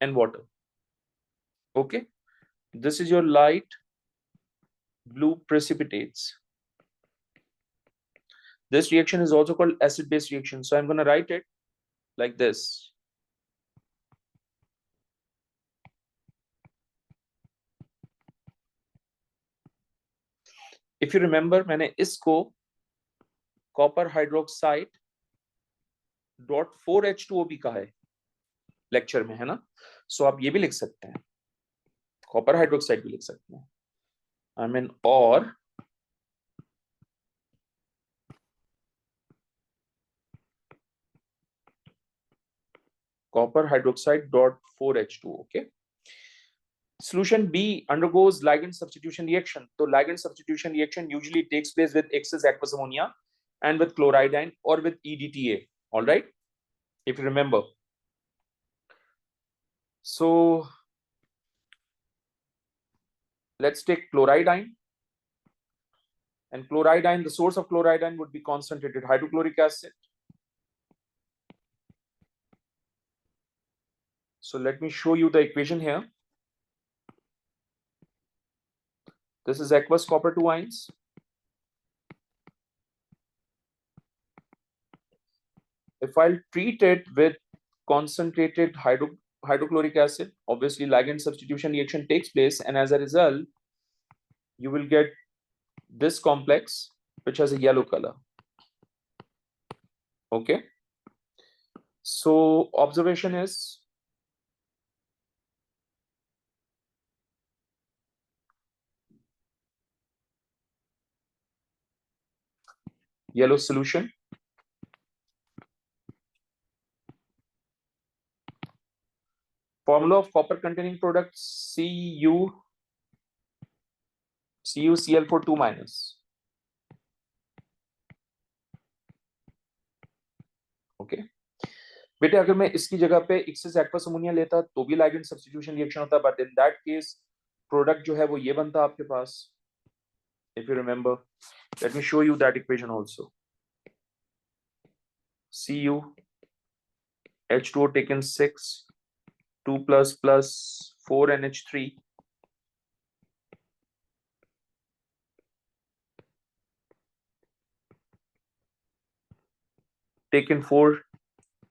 and water. Okay, this is your light blue precipitates. This reaction is also called acid-base reaction. So I'm going to write it like this. If you remember मैंने इसको copper hydroxide .4H2O भी कहा है lecture में, है ना? सो आप ये भी लिख सकते हैं, कॉपर हाइड्रोक्साइड भी लिख सकते हैं, आई मीन, और copper hydroxide .4H2O. Okay. Solution B undergoes ligand substitution reaction. So ligand substitution reaction usually takes place with excess aqueous ammonia and with chloride or with EDTA. All right, if you remember. So let's take chloride, and chloride, the source of chloride would be concentrated hydrochloric acid. So let me show you the equation here. This is aqueous copper 2 ions. If I'll treat it with concentrated hydrochloric acid, obviously ligand substitution reaction takes place, and as a result, you will get this complex, which has a yellow color. Okay. So observation is yellow solution. Formula of copper containing products CuCl4 2 minus. Okay. बेटे अगर मैं इसकी जगह पे access aqueous ammonia लेता तो भी ligand substitution reaction होता, but in that case product जो है वो ये बनता आपके पास. If you remember, let me show you that equation also. Cu H2O taken 6, 2 plus 4 NH3. Taken 4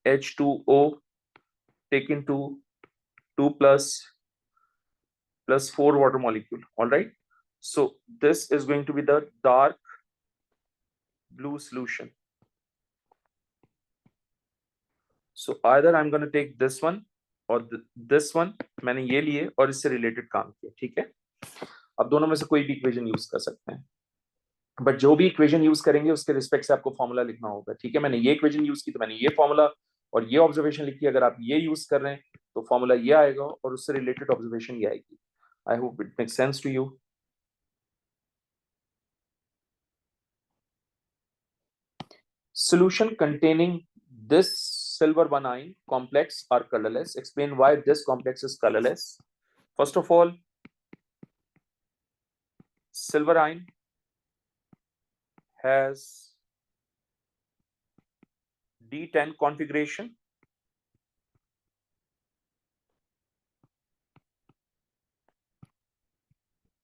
H2O taken 2 plus 4 water molecule. All right. So this is going to be the dark blue solution. So either I'm going to take this one or this one. मैंने ये लिए और इससे related काम किया, ठीक है? अब दोनों में से कोई भी इक्वेशन यूज कर सकते हैं, बट जो भी इक्वेशन यूज करेंगे उसके रिस्पेक्ट से आपको फॉर्मूला लिखना होगा, ठीक है? मैंने ये इक्वेशन यूज की तो मैंने ये फॉर्मूला और ये ऑब्जर्वेशन लिखी. अगर आप ये यूज कर रहे हैं तो फॉर्मूला ये आएगा और उससे रिलेटेड ऑब्जर्वेशन ये आएगी. I hope it makes sense to you. Solution containing this silver 1 ion complex are colorless. Explain why this complex is colorless. First of all, silver ion has D10 configuration.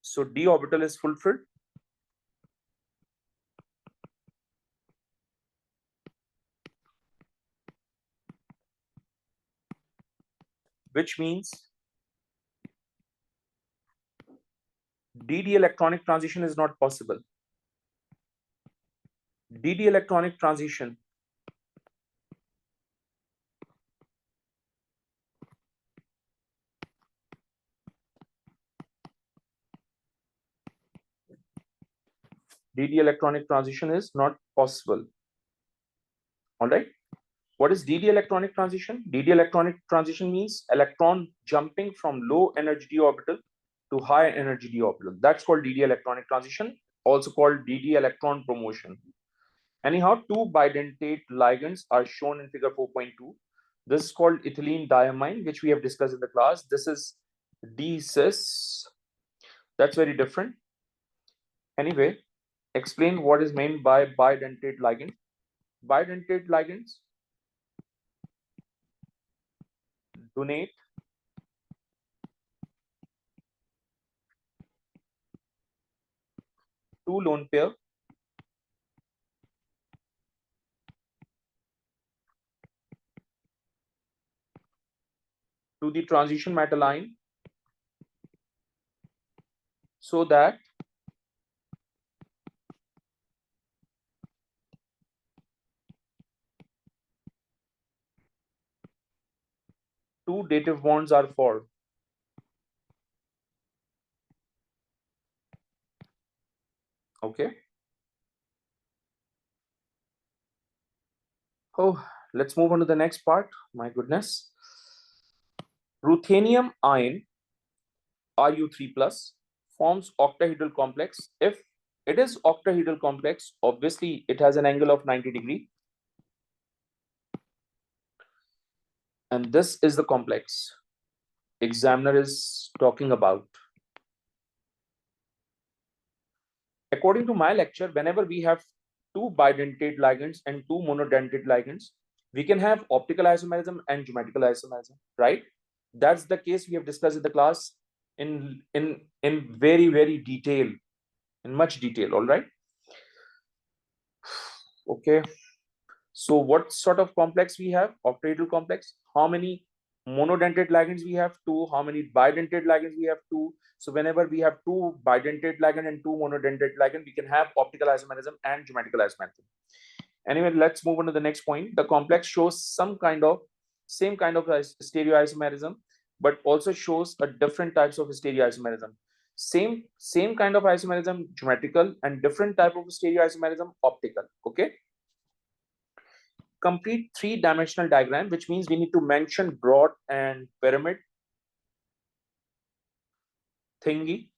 So d orbital is fulfilled. Which means dd electronic transition is not possible. dd electronic transition is not possible. All right. What is dd electronic transition? dd electronic transition means electron jumping from low energy d orbital to high energy d orbital. That's called dd electronic transition, also called dd electron promotion. Anyhow, two bidentate ligands are shown in figure 4.2. This is called ethylene diamine, which we have discussed in the class. This is D-cis. That's very different. Anyway, explain what is meant by bidentate ligand. Bidentate ligands donate two lone pair to the transition metal ion so that two dative bonds are formed. Okay. Oh, let's move on to the next part. My goodness. Ruthenium ion Ru3 plus forms octahedral complex. If it is octahedral complex, obviously it has an angle of 90 degree. And this is the complex examiner is talking about. According to my lecture, whenever we have two bidentate ligands and two monodentate ligands, we can have optical isomerism and geometrical isomerism, right? That's the case we have discussed in the class in very detail, in much detail. All right. Okay. So what sort of complex we have? Octahedral complex. How many monodentate ligands we have? Two. How many bidentate ligands we have? Two. So whenever we have two bidentate ligand and two monodentate ligand, we can have optical isomerism and geometrical isomerism. Anyway, let's move on to the next point. The complex shows same kind of stereoisomerism, but also shows a different types of stereoisomerism. Same kind of isomerism, geometrical, and different type of stereoisomerism, optical. Okay. Complete three-dimensional diagram, which means we need to mention broad and pyramid thingy.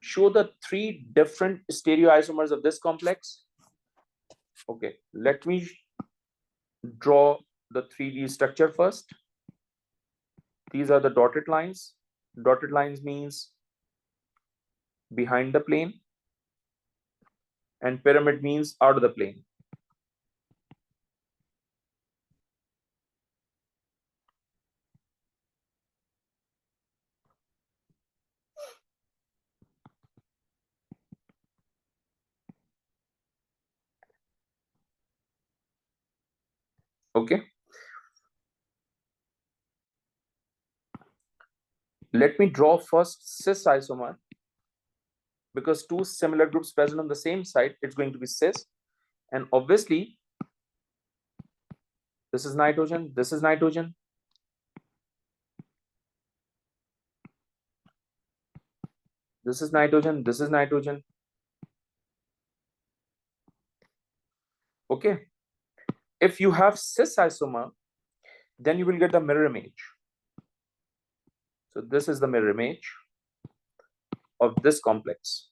Show the three different stereoisomers of this complex. Okay, let me draw the 3D structure first. These are the dotted lines. Dotted lines means behind the plane, and pyramid means out of the plane. Okay. Let me draw first cis isomer, because two similar groups present on the same side, it's going to be cis. And obviously, this is nitrogen, this is nitrogen. This is nitrogen, this is nitrogen. Okay. If you have cis isomer, then you will get the mirror image. So this is the mirror image of this complex.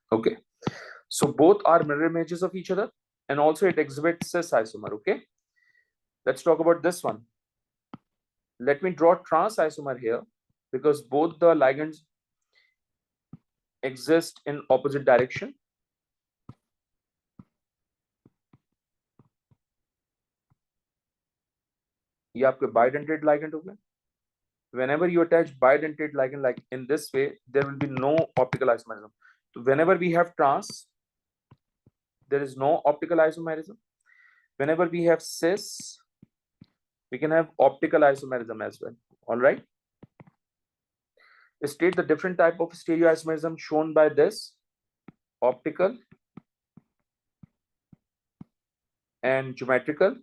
Okay. So both are mirror images of each other, and also it exhibits cis isomer. Okay. Let's talk about this one. Let me draw trans isomer here, because both the ligands exist in opposite direction. ये आपके bidentate ligand हो गए. Whenever you attach bidentate ligand like in this way, there will be no optical isomerism. So whenever we have trans, there is no optical isomerism. Whenever we have cis, we can have optical isomerism as well. All right. State the different type of stereoisomerism shown by this: optical and geometrical.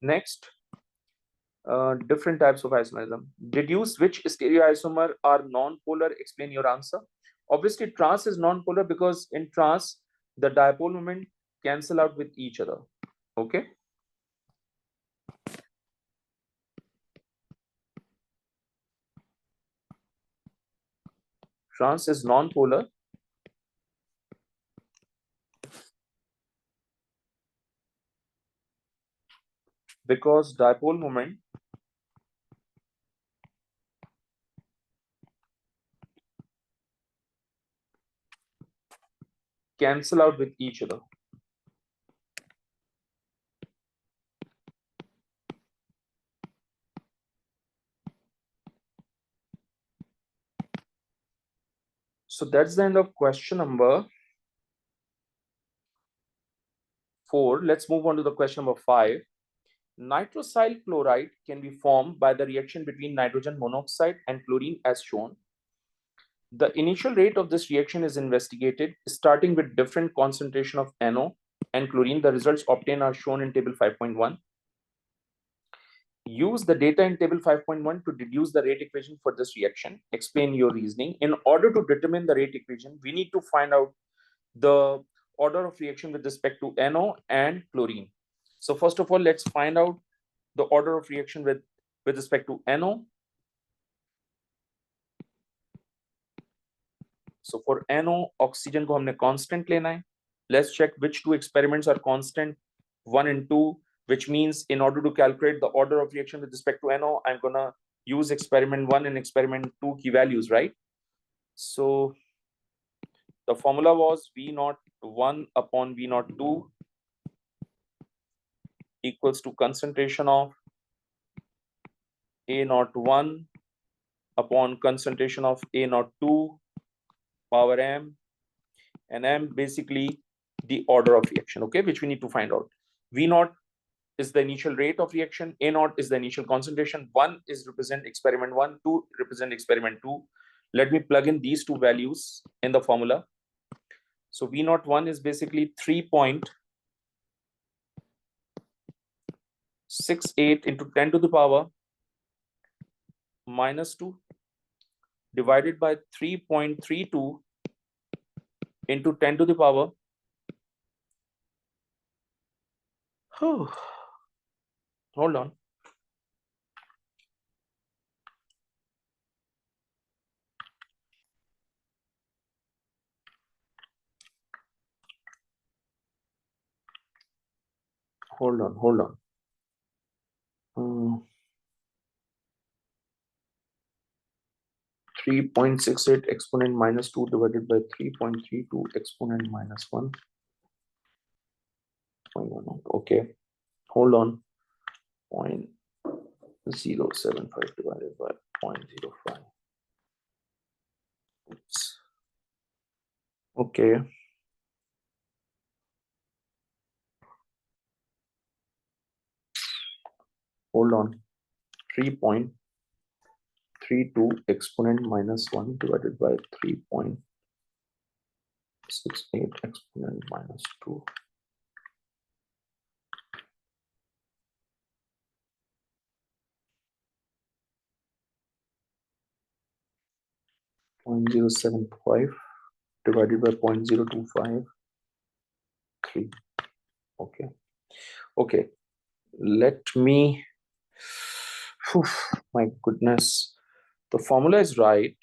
Next, different types of isomerism. Deduce which stereoisomer are non-polar. Explain your answer. Obviously, trans is non-polar because in trans, the dipole moment cancel out with each other. Okay. Trans is non-polar because dipole moment cancel out with each other. So that's the end of question number 4. Let's move on to the question number 5. Nitrosyl chloride can be formed by the reaction between nitrogen monoxide and chlorine as shown. The initial rate of this reaction is investigated, starting with different concentration of NO and chlorine. The results obtained are shown in table 5.1. Use the data in table 5.1 to deduce the rate equation for this reaction. Explain your reasoning. In order to determine the rate equation, we need to find out the order of reaction with respect to NO and chlorine. So first of all, let's find out the order of reaction with respect to NO. So for NO, oxygen को हमने constant लेना है. Let's check which two experiments are constant, 1 and 2, which means in order to calculate the order of reaction with respect to NO, I'm gonna use experiment 1 and experiment 2 key values, right? So the formula was V naught 1 upon V naught 2 equals to concentration of A naught 1 upon concentration of A naught 2 power m, and m basically the order of reaction, okay, which we need to find out. V naught is the initial rate of reaction, A naught is the initial concentration, 1 is represent experiment 1, 2 represent experiment 2. Let me plug in these two values in the formula. So V naught 1 is basically 3.68 into 10 to the power minus 2 divided by 3.32 into 10 to the power. Hold on. Hold on. 3.68 exponent minus 2 divided by 3.32 exponent minus 1. Okay, hold on. 0.075 divided by 0.05. Oops. Okay. Hold on. 3.32 exponent minus 1 divided by 3.68 exponent minus 2. .075 divided by 0.025. 3. Okay. Okay. Let me. Whew, my goodness. The formula is right.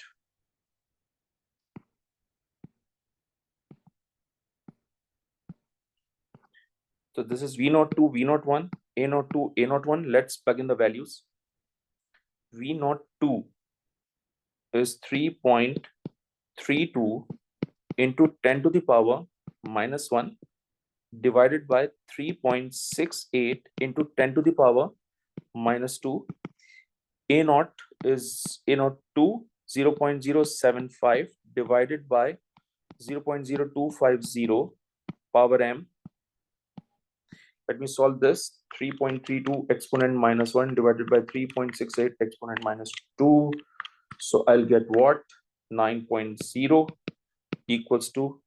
So this is V naught 2, V naught 1, A naught 2, A naught 1. Let's plug in the values. V naught 2 is 3.32 into 10 to the power minus 1 divided by 3.68 into 10 to the power minus 2. A naught is A naught 2, 0.075 divided by 0.0250 power m. Let me solve this. 3.32 exponent minus 1 divided by 3.68 exponent minus 2. So I'll get what? 9.0 equals to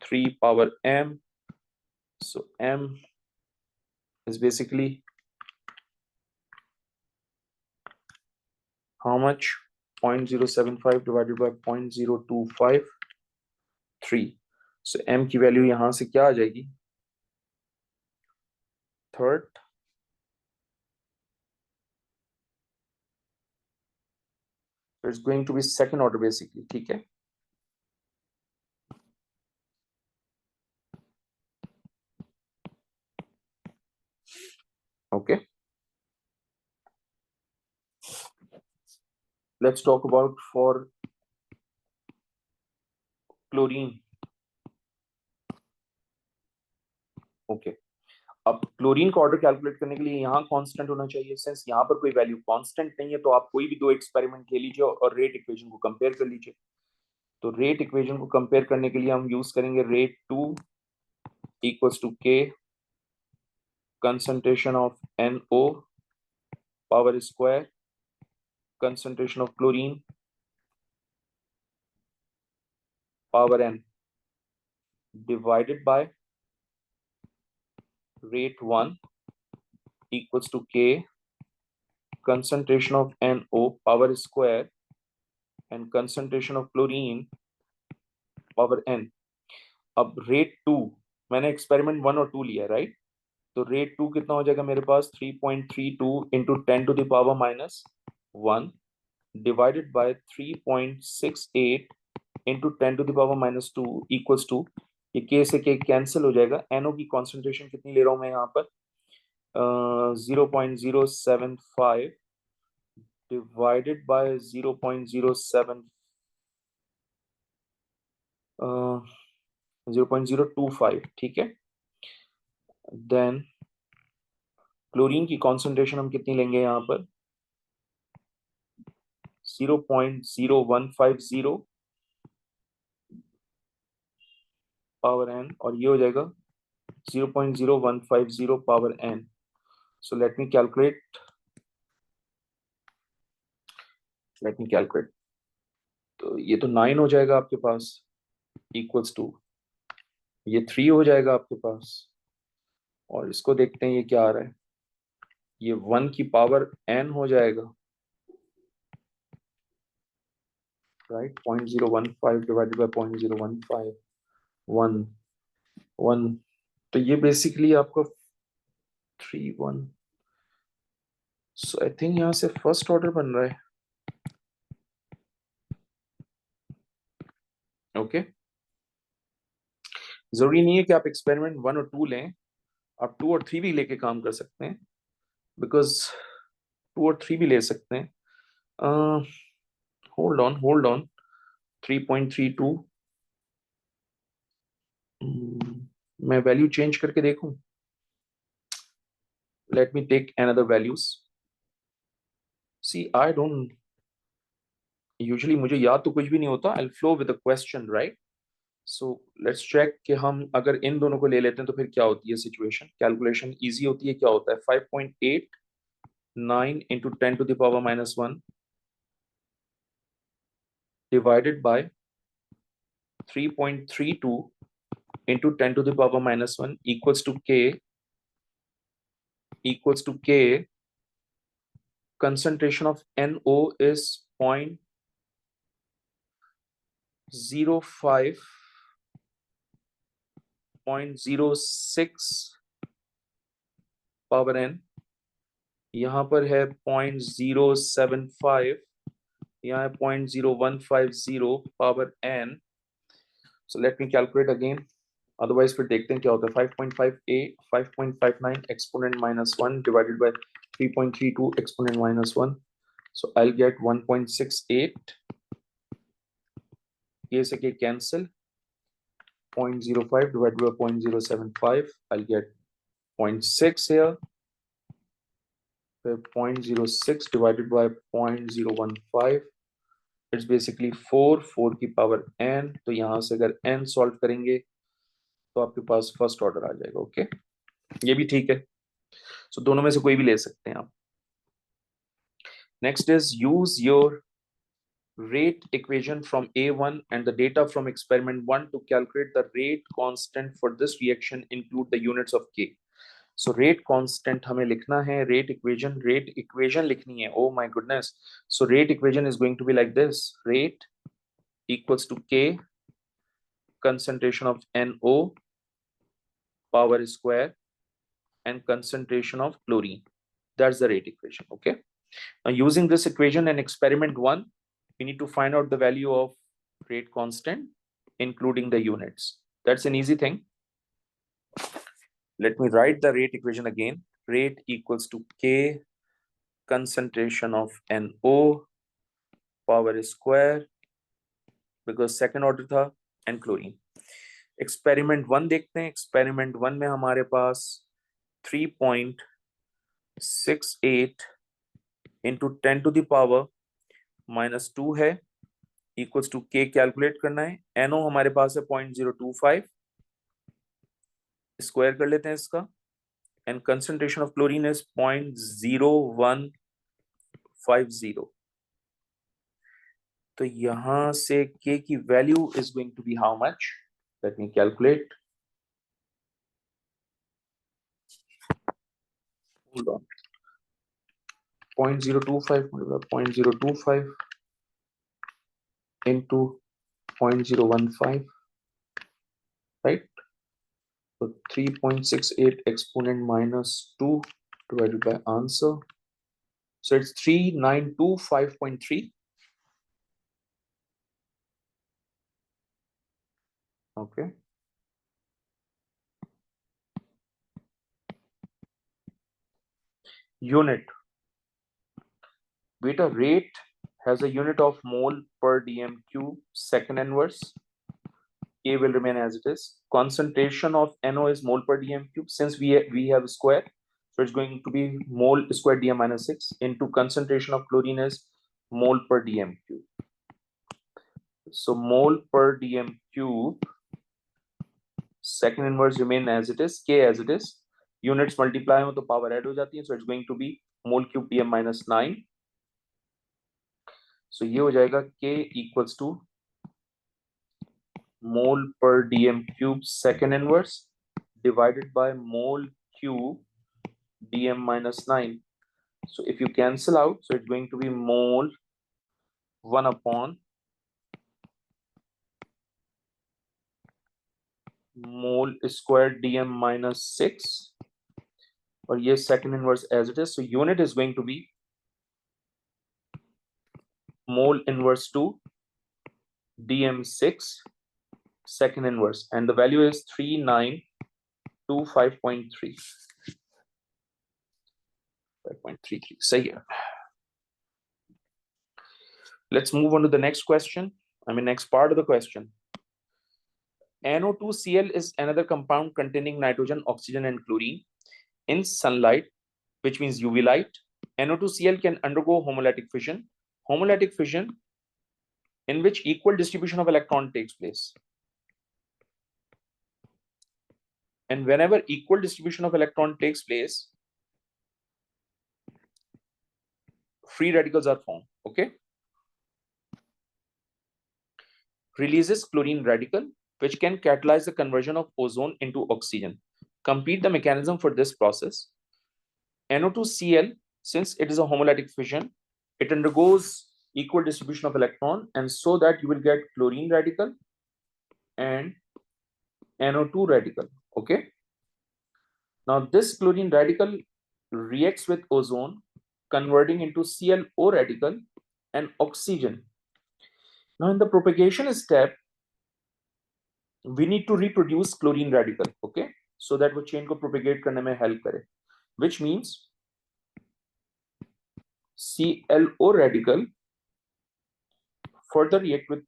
3 power m. So m is basically how much? 0.075 divided by 0.0253. So m की value यहाँ से क्या आ जाएगी? Third. So it's going to be second order basically. ठीक है? Okay. Let's talk about for chlorine. Okay. अब chlorine का order calculate करने के लिए यहाँ कांस्टेंट होना चाहिए. सिंस यहाँ पर कोई वैल्यू कांस्टेंट नहीं है तो आप कोई भी दो एक्सपेरिमेंट ले लीजिए और रेट इक्वेशन को कंपेयर कर लीजिए. तो रेट इक्वेशन को कंपेयर करने के लिए हम यूज करेंगे rate 2 equals to K concentration of NO power square concentration of chlorine power n divided by rate 1 equals to K concentration of NO power square and concentration of chlorine power n. अब rate 2 मैंने experiment 1 और 2 लिया right, तो rate 2 कितना हो जाएगा मेरे पास 3.32 into 10 to the power minus 1 divided by 3.68 into 10 to the power minus 2 equals to, ये के से के कैंसिल हो जाएगा, एनओ की कॉन्सेंट्रेशन कितनी ले रहा हूं मैं यहाँ पर 0.075 divided by 0.025, ठीक है। देन क्लोरीन की कॉन्सेंट्रेशन हम कितनी लेंगे यहाँ पर 0.0150 पावर एन और ये हो जाएगा 0.0150 power n. So let me calculate तो ये तो 9 हो जाएगा आपके पास इक्वल्स टू ये 3 हो जाएगा आपके पास, और इसको देखते हैं ये क्या आ रहा है, ये 1 की पावर n हो जाएगा राइट 0.015 डिवाइडेड बाय 0.015 1 तो ये बेसिकली आपका 3 1, सो आई थिंक यहाँ से फर्स्ट ऑर्डर बन रहा है। ओके जरूरी नहीं है कि आप एक्सपेरिमेंट 1 और 2 लें, आप 2 और 3 भी लेके काम कर सकते हैं, बिकॉज 2 और 3 भी ले सकते हैं। होल्ड ऑन 3.32 मैं वैल्यू चेंज करके देखूं, let me take another values. See I don't usually, मुझे याद तो कुछ भी नहीं होता, I flow with the question right. So let's check कि हम अगर इन दोनों को ले लेते हैं तो फिर क्या होती है सिचुएशन, कैलकुलेशन इजी होती है। क्या होता है 5.89 into 10 to the power minus 1 divided by 3.32 into 10 to the power minus 1 equals to K. Concentration of NO is 0.06 power n, यहाँ पर है 0.075, यहाँ है 0.0150 power n। So let me calculate again, otherwise फिर देखते हैं क्या होता है 5.59 exponent minus 1 divided by 3.32 exponent minus 1, so I'll get 1.68, k से k cancel, 0.05 divided by 0.075, I'll get 0.6 here, 0.06 divided by 0.015, it's basically 4 की पावर n, तो यहाँ से अगर n सॉल्व करेंगे तो आपके पास फर्स्ट ऑर्डर आ जाएगा। ओके ये भी ठीक है, सो दोनों में से कोई भी ले सकते हैं आप। Next is use your rate equation from A1 and the data from experiment 1 to calculate the rate constant for this reaction, include the units of K. So rate constant हमें लिखना है, rate equation लिखनी है, oh my goodness, so rate equation is going to be like this, rate equals to K concentration of NO power square and concentration of chlorine, that's the rate equation. Okay, now using this equation in experiment 1 we need to find out the value of rate constant including the units. That's an easy thing. Let me write the rate equation again. Rate equals to K concentration of NO power square, because second order था, and chlorine. Experiment 1 देखते हैं। Experiment 1 में हमारे पास 3.68 into 10 to the power minus 2 है, equals to K calculate करना है। NO हमारे पास है 0.025, स्क्वायर कर लेते हैं इसका, and concentration of chlorine is 0.0150. तो यहां से K की value is going to be how much? Let me calculate. Hold on. 0.025 0.025 into 0.015, right? So 3.68 exponent minus 2 divided by answer. So it's 3925.3. Okay. Unit. Beta rate has a unit of mole per dm cube second inverse. K will remain as it is. Concentration of NO is mole per dm cube. Since we have square, so it's going to be mole square dm minus 6 into concentration of chlorine is mole per dm cube. So mole per dm cube second inverse remain as it is, K as it is. Units multiply हो तो power add हो जाती है, so it's going to be mole cube dm minus 9. So ये हो जाएगा K equals to mole per dm cube second inverse divided by mole cube dm minus 9. So if you cancel out, so it's going to be mole 1 upon mole square dm minus 6, or yes, second inverse as it is. So unit is going to be mole inverse 2 dm6 second inverse, and the value is 3925.3. 5.33. सही है. Let's move on to the next question. Next part of the question. NO2Cl is another compound containing nitrogen, oxygen, and chlorine. In sunlight, which means UV light, NO2Cl can undergo homolytic fission. Homolytic fission in which equal distribution of electron takes place. And whenever equal distribution of electron takes place, free radicals are formed. Okay. Releases chlorine radical, which can catalyze the conversion of ozone into oxygen. Complete the mechanism for this process. NO2Cl, since it is a homolytic fission, it undergoes equal distribution of electron, and so that you will get chlorine radical and NO2 radical. Okay. Now this chlorine radical reacts with ozone, converting into ClO radical and oxygen. Now in the propagation step, we need to reproduce chlorine radical, okay, so that वो chain को propagate करने में help करे, which means ClO radical further react with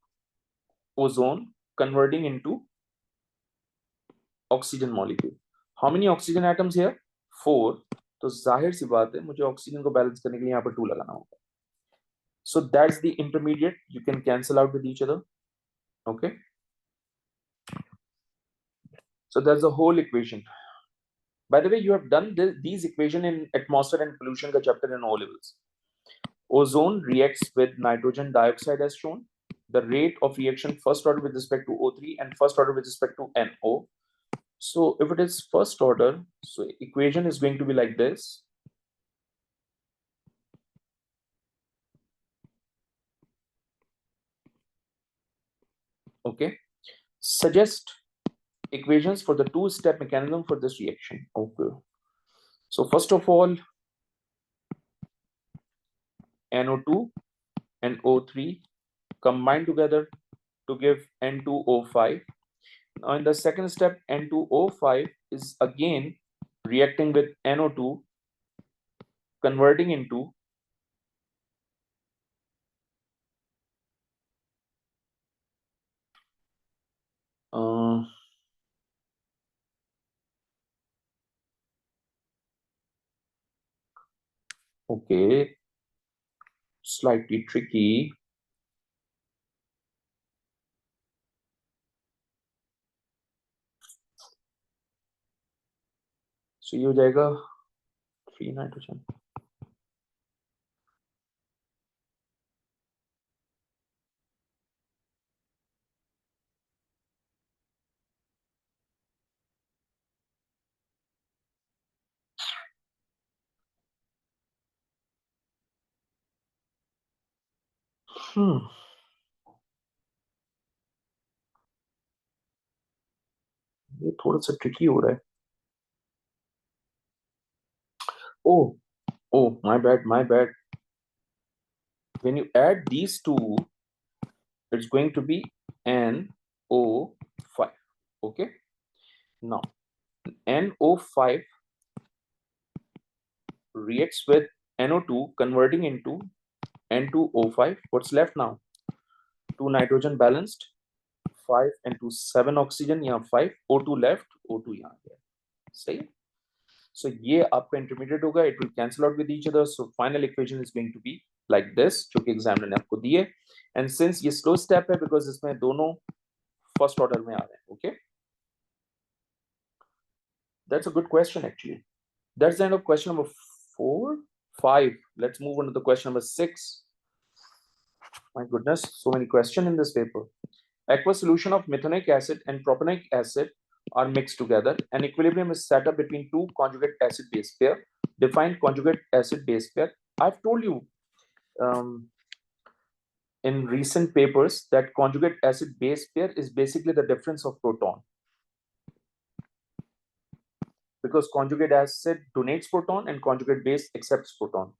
ozone, converting into oxygen molecule. How many oxygen atoms here? 4. तो जाहिर सी बात है मुझे ऑक्सीजन को बैलेंस करने के लिए यहाँ पर 2 लगाना होगा. So that's the intermediate. You can cancel out with each other. Okay. So that's the whole equation. By the way, you have done these equation in atmosphere and pollution ka chapter in O levels. Ozone reacts with nitrogen dioxide as shown. The rate of reaction first order with respect to O3 and first order with respect to NO. So if it is first order, so equation is going to be like this. Okay. Suggest equations for the two-step mechanism for this reaction. Okay. So first of all, NO2 and O3 combine together to give N2O5. Now in the second step, N2O5 is again reacting with NO2, converting into okay, slightly tricky. सो ये हो जाएगा 3 nitrogen. ये थोड़ा सा tricky हो रहा है। Oh oh my bad, my bad. When you add these two, it's going to be NO5. Okay. Now NO5 reacts with NO2, converting into N2O5. What's left now? 2 nitrogen balanced, 5 and 2 7 oxygen, यहाँ 5 O2 left, O2 यहाँ गया, सही। So ये आपका intermediate होगा, it will cancel out with each other. So final equation is going to be like this, जो कि examiner ने आपको दिए। And since ये slow step है, because इसमें दोनों first order में आ रहे हैं, okay? That's a good question actually. That's the end of question number 4, 5. Let's move on to the question number 6. My goodness, so many questions in this paper. Aqueous solution of methanoic acid and propanoic acid are mixed together. An equilibrium is set up between two conjugate acid base pair. Define conjugate acid base pair. I've told you in recent papers that conjugate acid base pair is basically the difference of proton, because conjugate acid donates proton and conjugate base accepts proton.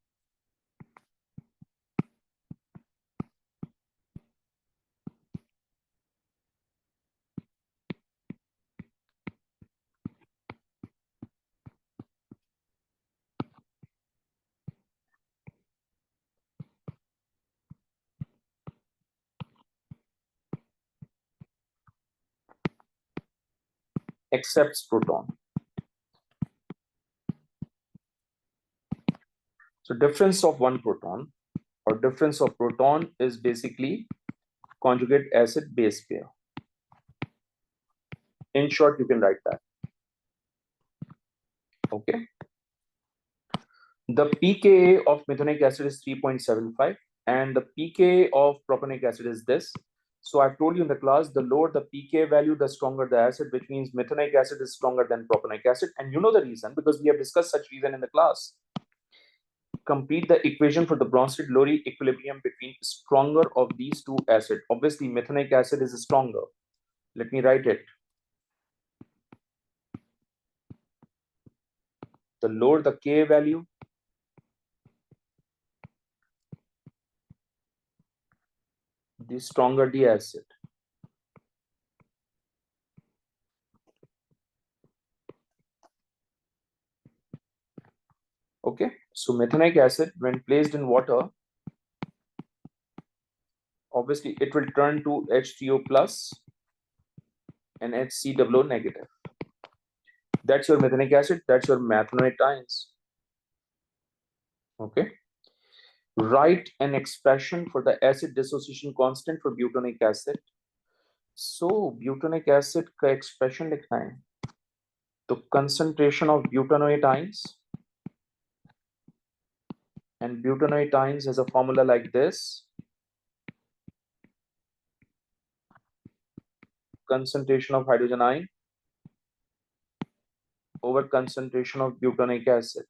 Accepts proton. So difference of one proton or difference of proton is basically conjugate acid base pair. In short, you can write that. Okay. The pKa of methanoic acid is 3.75 and the pKa of propanoic acid is this. So I've told you in the class, the lower the pKa value, the stronger the acid, which means methanoic acid is stronger than propanoic acid. And you know the reason, because we have discussed such reason in the class. Complete the equation for the Bronsted-Lowry equilibrium between stronger of these two acids. Obviously, methanoic acid is stronger. Let me write it. The lower the Ka value, the stronger the acid. Okay, so methanoic acid, when placed in water, obviously it will turn to H3O plus and HCOO negative. That's your methanoic acid, that's your methanoate ions. Okay, write an expression for the acid dissociation constant for butanoic acid. So butanoic acid का expression लिखना है, तो concentration of butanoate ions, and butanoate ions has a formula like this. Concentration of hydrogen ion over concentration of butanoic acid.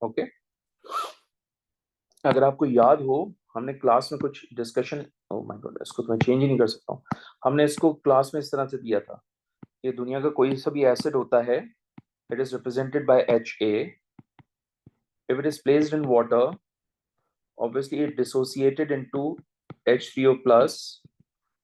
Okay. अगर आपको याद हो, हमने class में कुछ डिस्कशन, ओह माय गॉड, इसको तो मैं चेंज ही नहीं कर सकता हूँ। हमने इसको क्लास में इस तरह से दिया था, ये दुनिया का कोई सा भी एसिड होता है, it is represented by HA. If it is placed in water, obviously it dissociated into H3O plus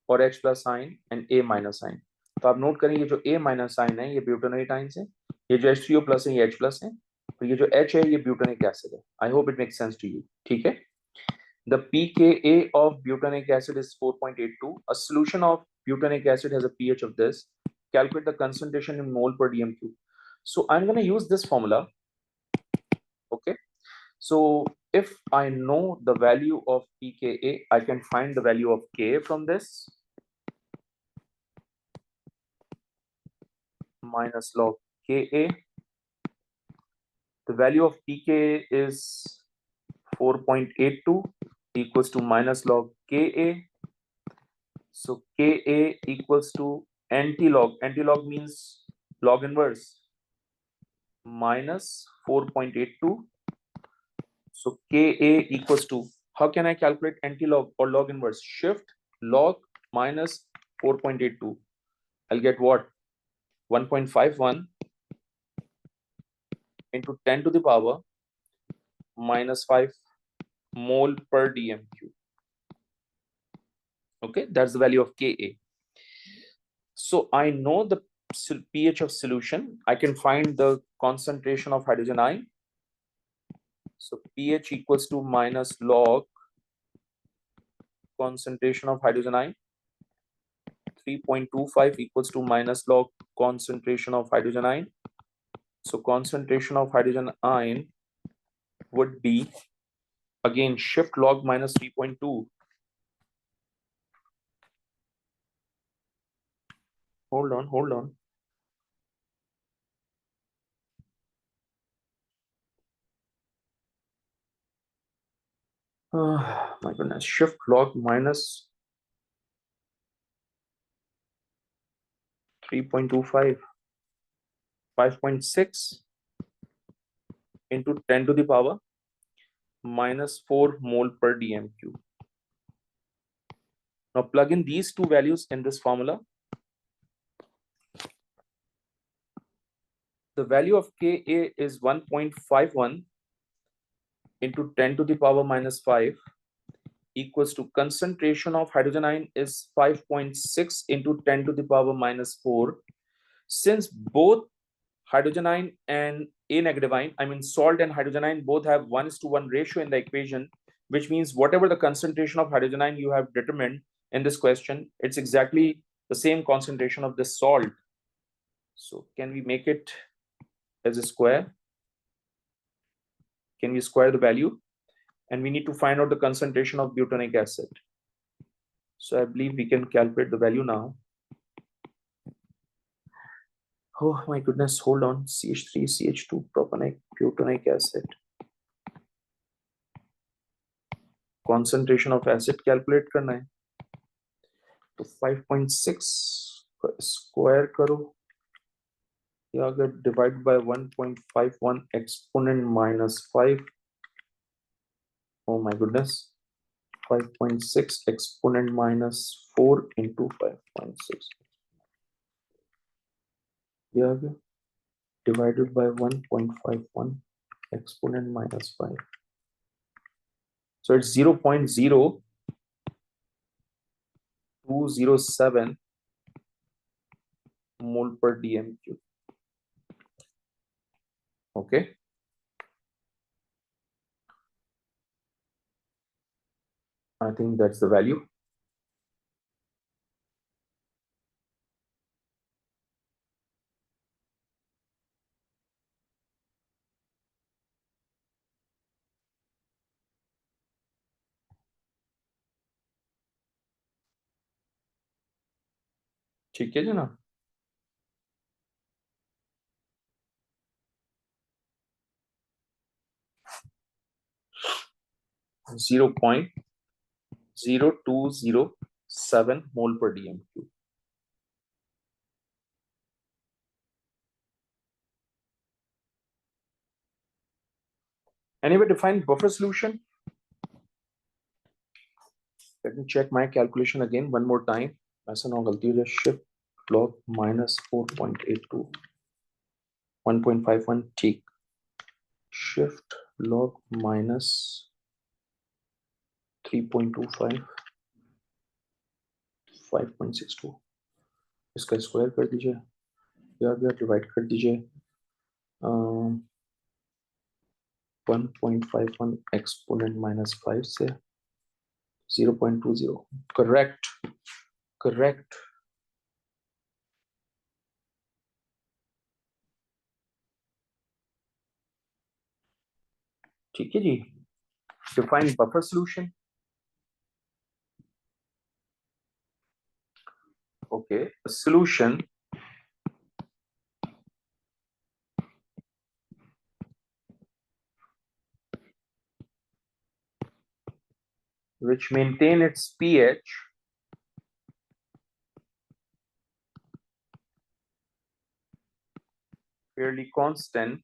और H plus ion and A minus ion. तो आप नोट करें, ये जो A minus ion है ये ब्यूटानोइक आयंस है, ये जो H3O plus है ये H plus है, और ये जो H है ये ब्यूटानिक एसिड है। I hope it makes sense to you. ठीक है। The pKa of butanic acid is 4.82. A solution of butanic acid has a pH of this. Calculate the concentration in mole per dm cube. So I'm going to use this formula. Okay. So if I know the value of pKa, I can find the value of Ka from this. minus log Ka. The value of pK is 4.82 equals to minus log Ka. So Ka equals to antilog. Antilog means log inverse minus 4.82. So Ka equals to, how can I calculate antilog or log inverse? Shift log minus 4.82. I'll get what? 1.51 into 10 to the power minus 5 mole per dm cube. Okay, that's the value of Ka. So I know the pH of solution. I can find the concentration of hydrogen ion. So pH equals to minus log concentration of hydrogen ion. 3.25 equals to minus log concentration of hydrogen ion. So concentration of hydrogen ion would be, again, shift log minus 3.2. Hold on. My goodness, shift log minus 3.25, 5.6 into 10 to the power minus 4 mole per dm cube. Now plug in these two values in this formula. The value of Ka is 1.51 into 10 to the power minus 5 equals to concentration of hydrogen ion is 5.6 into 10 to the power minus 4. Since both hydrogen ion and A negative ion, I mean salt and hydrogen ion, both have 1:1 ratio in the equation, which means whatever the concentration of hydrogen ion you have determined in this question, it's exactly the same concentration of this salt. So can we make it as a square? Can we square the value? And we need to find out the concentration of butanic acid. So I believe we can calculate the value now. Oh my goodness, hold on. CH3, CH2, propanic, butanic acid. Concentration of acid calculate करना है. तो 5.6 square करो. या अगर divide by 1.51 exponent minus 5. Oh my goodness. 5.6 exponent minus 4 into 5.6. Yeah, divided by 1.51 exponent minus 5. So it's 0.0207 mole per dm cube. Okay. I think that's the value. ठीक है जना. 0.0207 mole per dm cube. Anyway, define buffer solution. Let me check my calculation again one more time. ऐसा ना हो गलती हो जाए. Shift log minus 4.82, 1.51 ठीक. Shift log minus 3.25, 5.62. इसका स्क्वायर कर दीजिए या डिवाइड कर दीजिए. 1.51 exponent minus 5 से 0.20. Correct. ठीक है जी. Define buffer solution. Okay, a solution which maintain its pH fairly constant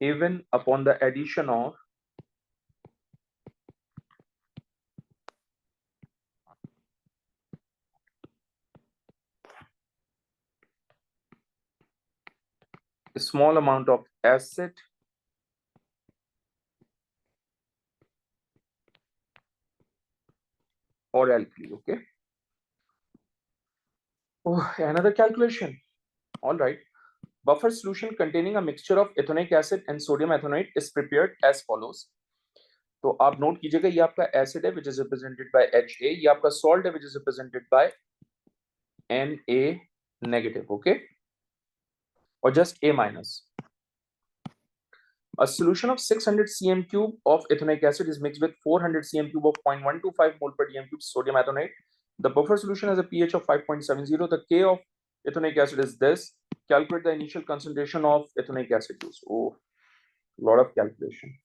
even upon the addition of a small amount of acid or alkali. Okay. Oh, another calculation. All right. Buffer solution containing a mixture of ethanoic acid and sodium ethanoate is prepared as follows. तो आप note कीजिएगा ये आपका acid है which is represented by Ha, ये आपका salt है which is represented by Na negative, okay, or just A minus. A solution of 600 cm cube of ethanoic acid is mixed with 400 cm cube of 0.125 mole per dm cube sodium ethanoate. The buffer solution has a pH of 5.70. The K of ethanoic acid is this. Calculate the initial concentration of ethanoic acid used. Oh, lot of calculation.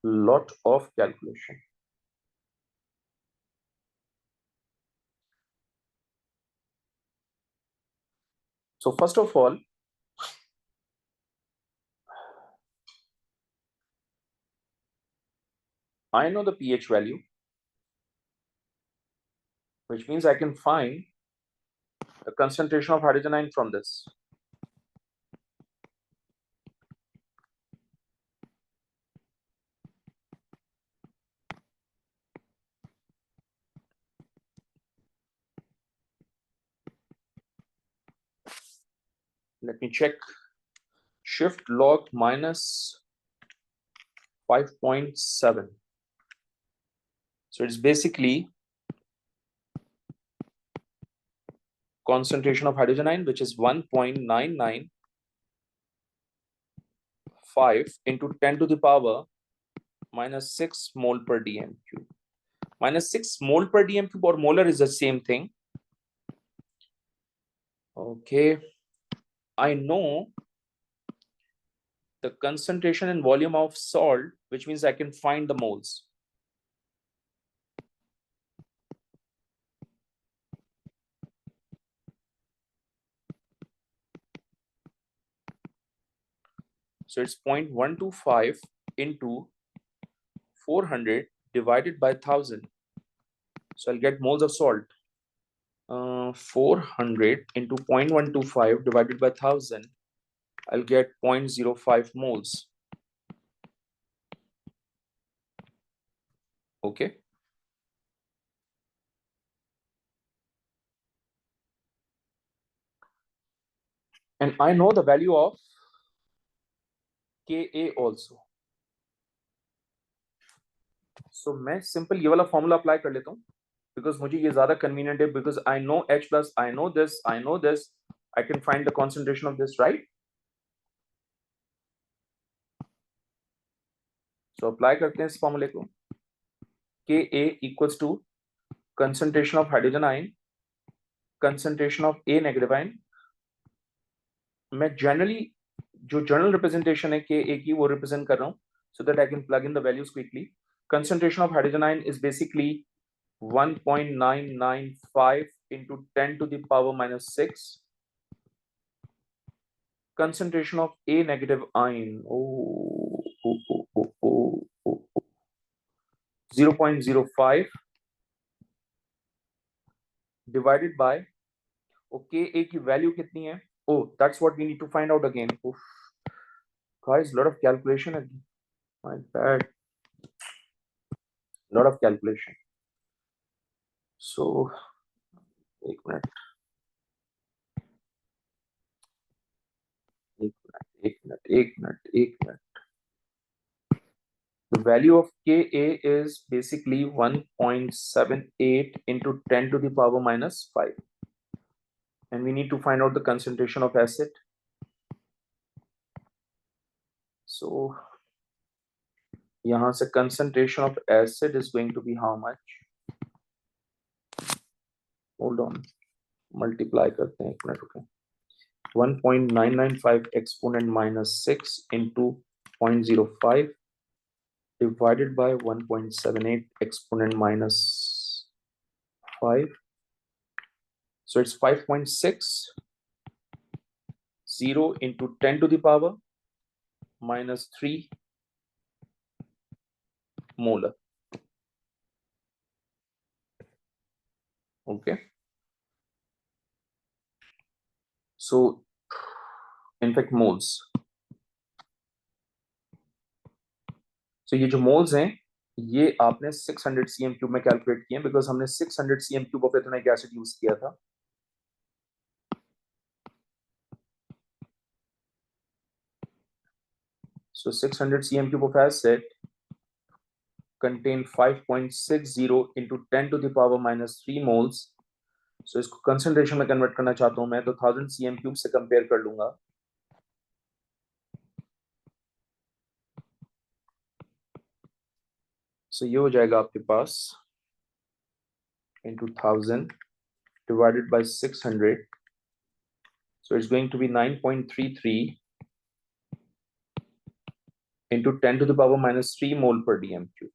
Lot of calculation. So first of all, I know the pH value, which means I can find the concentration of hydrogen ion from this. Let me check. Shift log minus 5.7. So it's basically concentration of hydrogen ion, which is 1.995 into 10 to the power minus 6 mole per dm cube. Minus 6 mole per dm cube or molar is the same thing. Okay. I know the concentration and volume of salt, which means I can find the moles. So it's 0.125 into 400 divided by 1000. So I'll get moles of salt. 400 into 0.125 divided by 1000, I'll get 0.05 moles. Okay. And I know the value of Ka also. So मैं simple ये वाला formula apply कर लेता हूँ because मुझे ये ज़्यादा convenient है because I know H plus, I know this, I can find the concentration of this, right? So apply करते हैं इस formula को. Ka equals to concentration of hydrogen ion, concentration of A negative ion. मैं generally जो journal representation है Ka की वो represent कर रहा हूँ so that I can plug in the values quickly. Concentration of hydrogen ion is basically 1.995 into 10 to the power minus 6. Concentration of A negative ion, 0.05 divided by, okay, A की value कितनी है? Oh, that's what we need to find out again. Oof. Guys, lot of calculation again. My bad. Lot of calculation. So, एक minute. The value of Ka is basically 1.78 into 10 to the power minus 5. And we need to find out the concentration of acid. So, यहाँ से concentration of acid is going to be how much? Hold on. Multiply करते हैं एक minute रुकें. 1.995 exponent minus 6 into 0.05 divided by 1.78 exponent minus 5. So it's 5.60 into 10 to the power minus 3 molar. Okay. So in fact moles. So ये जो moles हैं ये आपने 600 cm cube में कैलकुलेट किए बिकॉज हमने 600 cm cube of ethanoic acid use किया था. So 600 cm cube of acid contain 5.60 into 10 to the power minus 3 moles. So इसको concentration में convert करना चाहता हूं मैं तो 1000 cm cube से compare कर लूंगा. So ये हो जाएगा आपके पास into 1000 divided by 600. So it's going to be 9.33 into 10 to the power minus 3 mole per dm cube.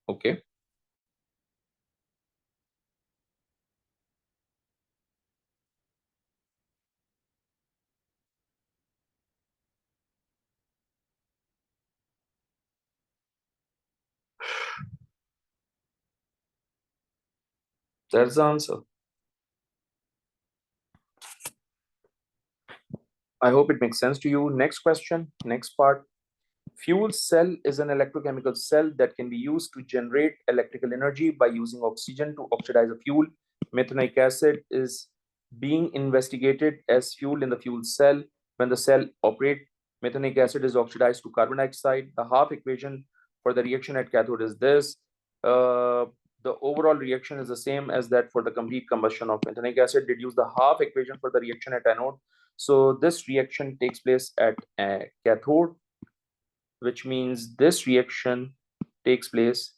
Okay. That's the answer. I hope it makes sense to you. Next question, next part. Fuel cell is an electrochemical cell that can be used to generate electrical energy by using oxygen to oxidize a fuel. Methanoic acid is being investigated as fuel in the fuel cell. When the cell operates, methanoic acid is oxidized to carbon dioxide. The half equation for the reaction at cathode is this. The overall reaction is the same as that for the complete combustion of methanoic acid. Deduce the half equation for the reaction at anode. So this reaction takes place at a cathode, which means this reaction takes place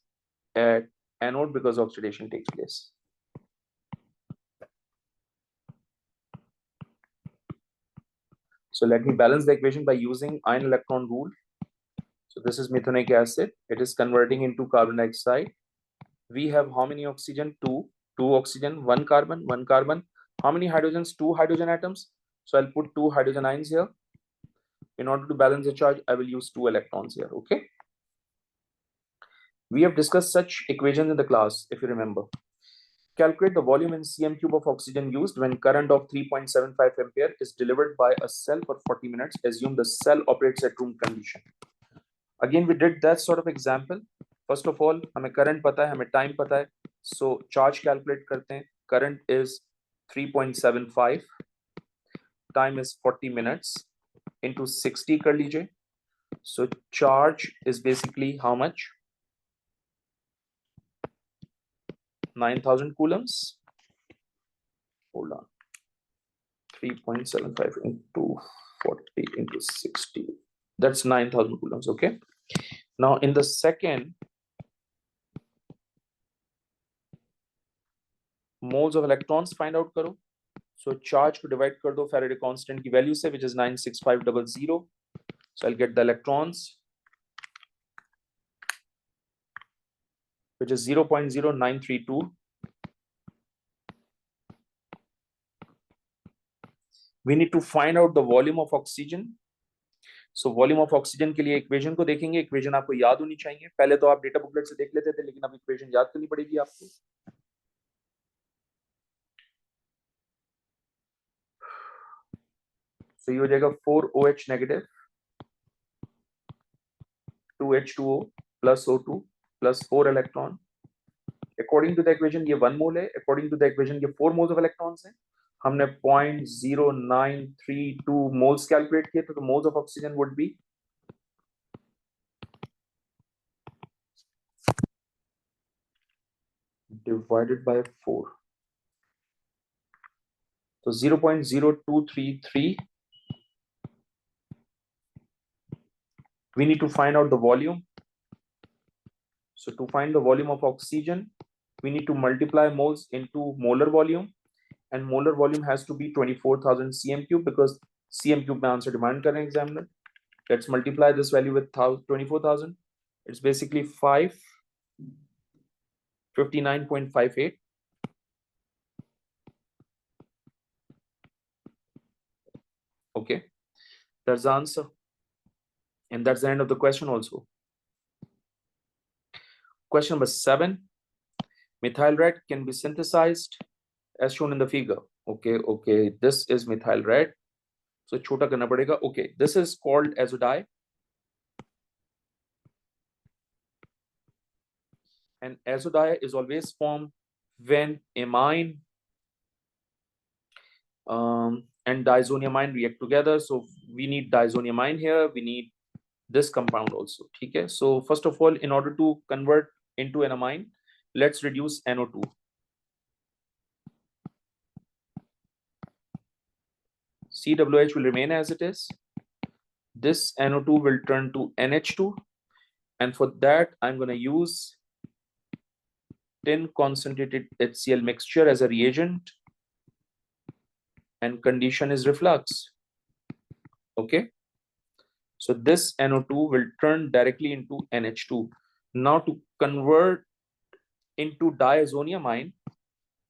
at anode because oxidation takes place. So let me balance the equation by using ion electron rule. So this is methanoic acid. It is converting into carbon dioxide. We have how many oxygen? Two oxygen, one carbon, one carbon. How many hydrogens? Two hydrogen atoms. So I'll put two hydrogen ions here. In order to balance the charge, I will use two electrons here. Okay. We have discussed such equations in the class, if you remember. Calculate the volume in cm cube of oxygen used when current of 3.75 ampere is delivered by a cell for 40 minutes. Assume the cell operates at room condition. Again, we did that sort of example. First of all, हमें current पता है, हमें time पता है. So charge calculate करते हैं. Current is 3.75. Time is 40 minutes into 60 कर लीजिए. So charge is basically how much? 9,000 coulombs. Hold on. 3.75 into 40 into 60. That's 9,000 coulombs. Okay. Now in the second, moles of electrons find out करो. So charge को divide कर दो Faraday constant की value से, which is 96500. So I'll get the electrons, which is 0.0932. We need to find out the volume of oxygen. So volume of oxygen के लिए equation को देखेंगे. Equation आपको याद होनी चाहिए. पहले तो आप data booklet से देख लेते थे, लेकिन अब equation याद करनी पड़ेगी आपको. So ये हो जाएगा 4OH negative, 2H2O plus O2 plus 4 electron. According to the equation ये 1 mole है. According to the equation ये 4 moles of electrons हैं. हमने 0.0932 moles calculate किए, तो the moles of oxygen would be divided by 4. So 0.0233. We need to find out the volume. So to find the volume of oxygen, we need to multiply moles into molar volume, and molar volume has to be 24,000 cm cube because CM cube में answer demand कर रहे हैं examiner. Let's multiply this value with 24,000. It's basically 559.58. Okay, that's the answer. And that's the end of the question also. Question number 7. Methyl red can be synthesized as shown in the figure. Okay, this is methyl red. So chota karna padega. Okay, this is called azodie. And azodie is always formed when amine and diazoniamine react together. So we need diazoniamine here. We need this compound also. Okay. So first of all, in order to convert into an amine, let's reduce NO2. CWH will remain as it is. This NO2 will turn to NH2. And for that, I'm going to use tin concentrated HCl mixture as a reagent. And condition is reflux. Okay. So this NO2 will turn directly into NH2. Now to convert into diazoniamine,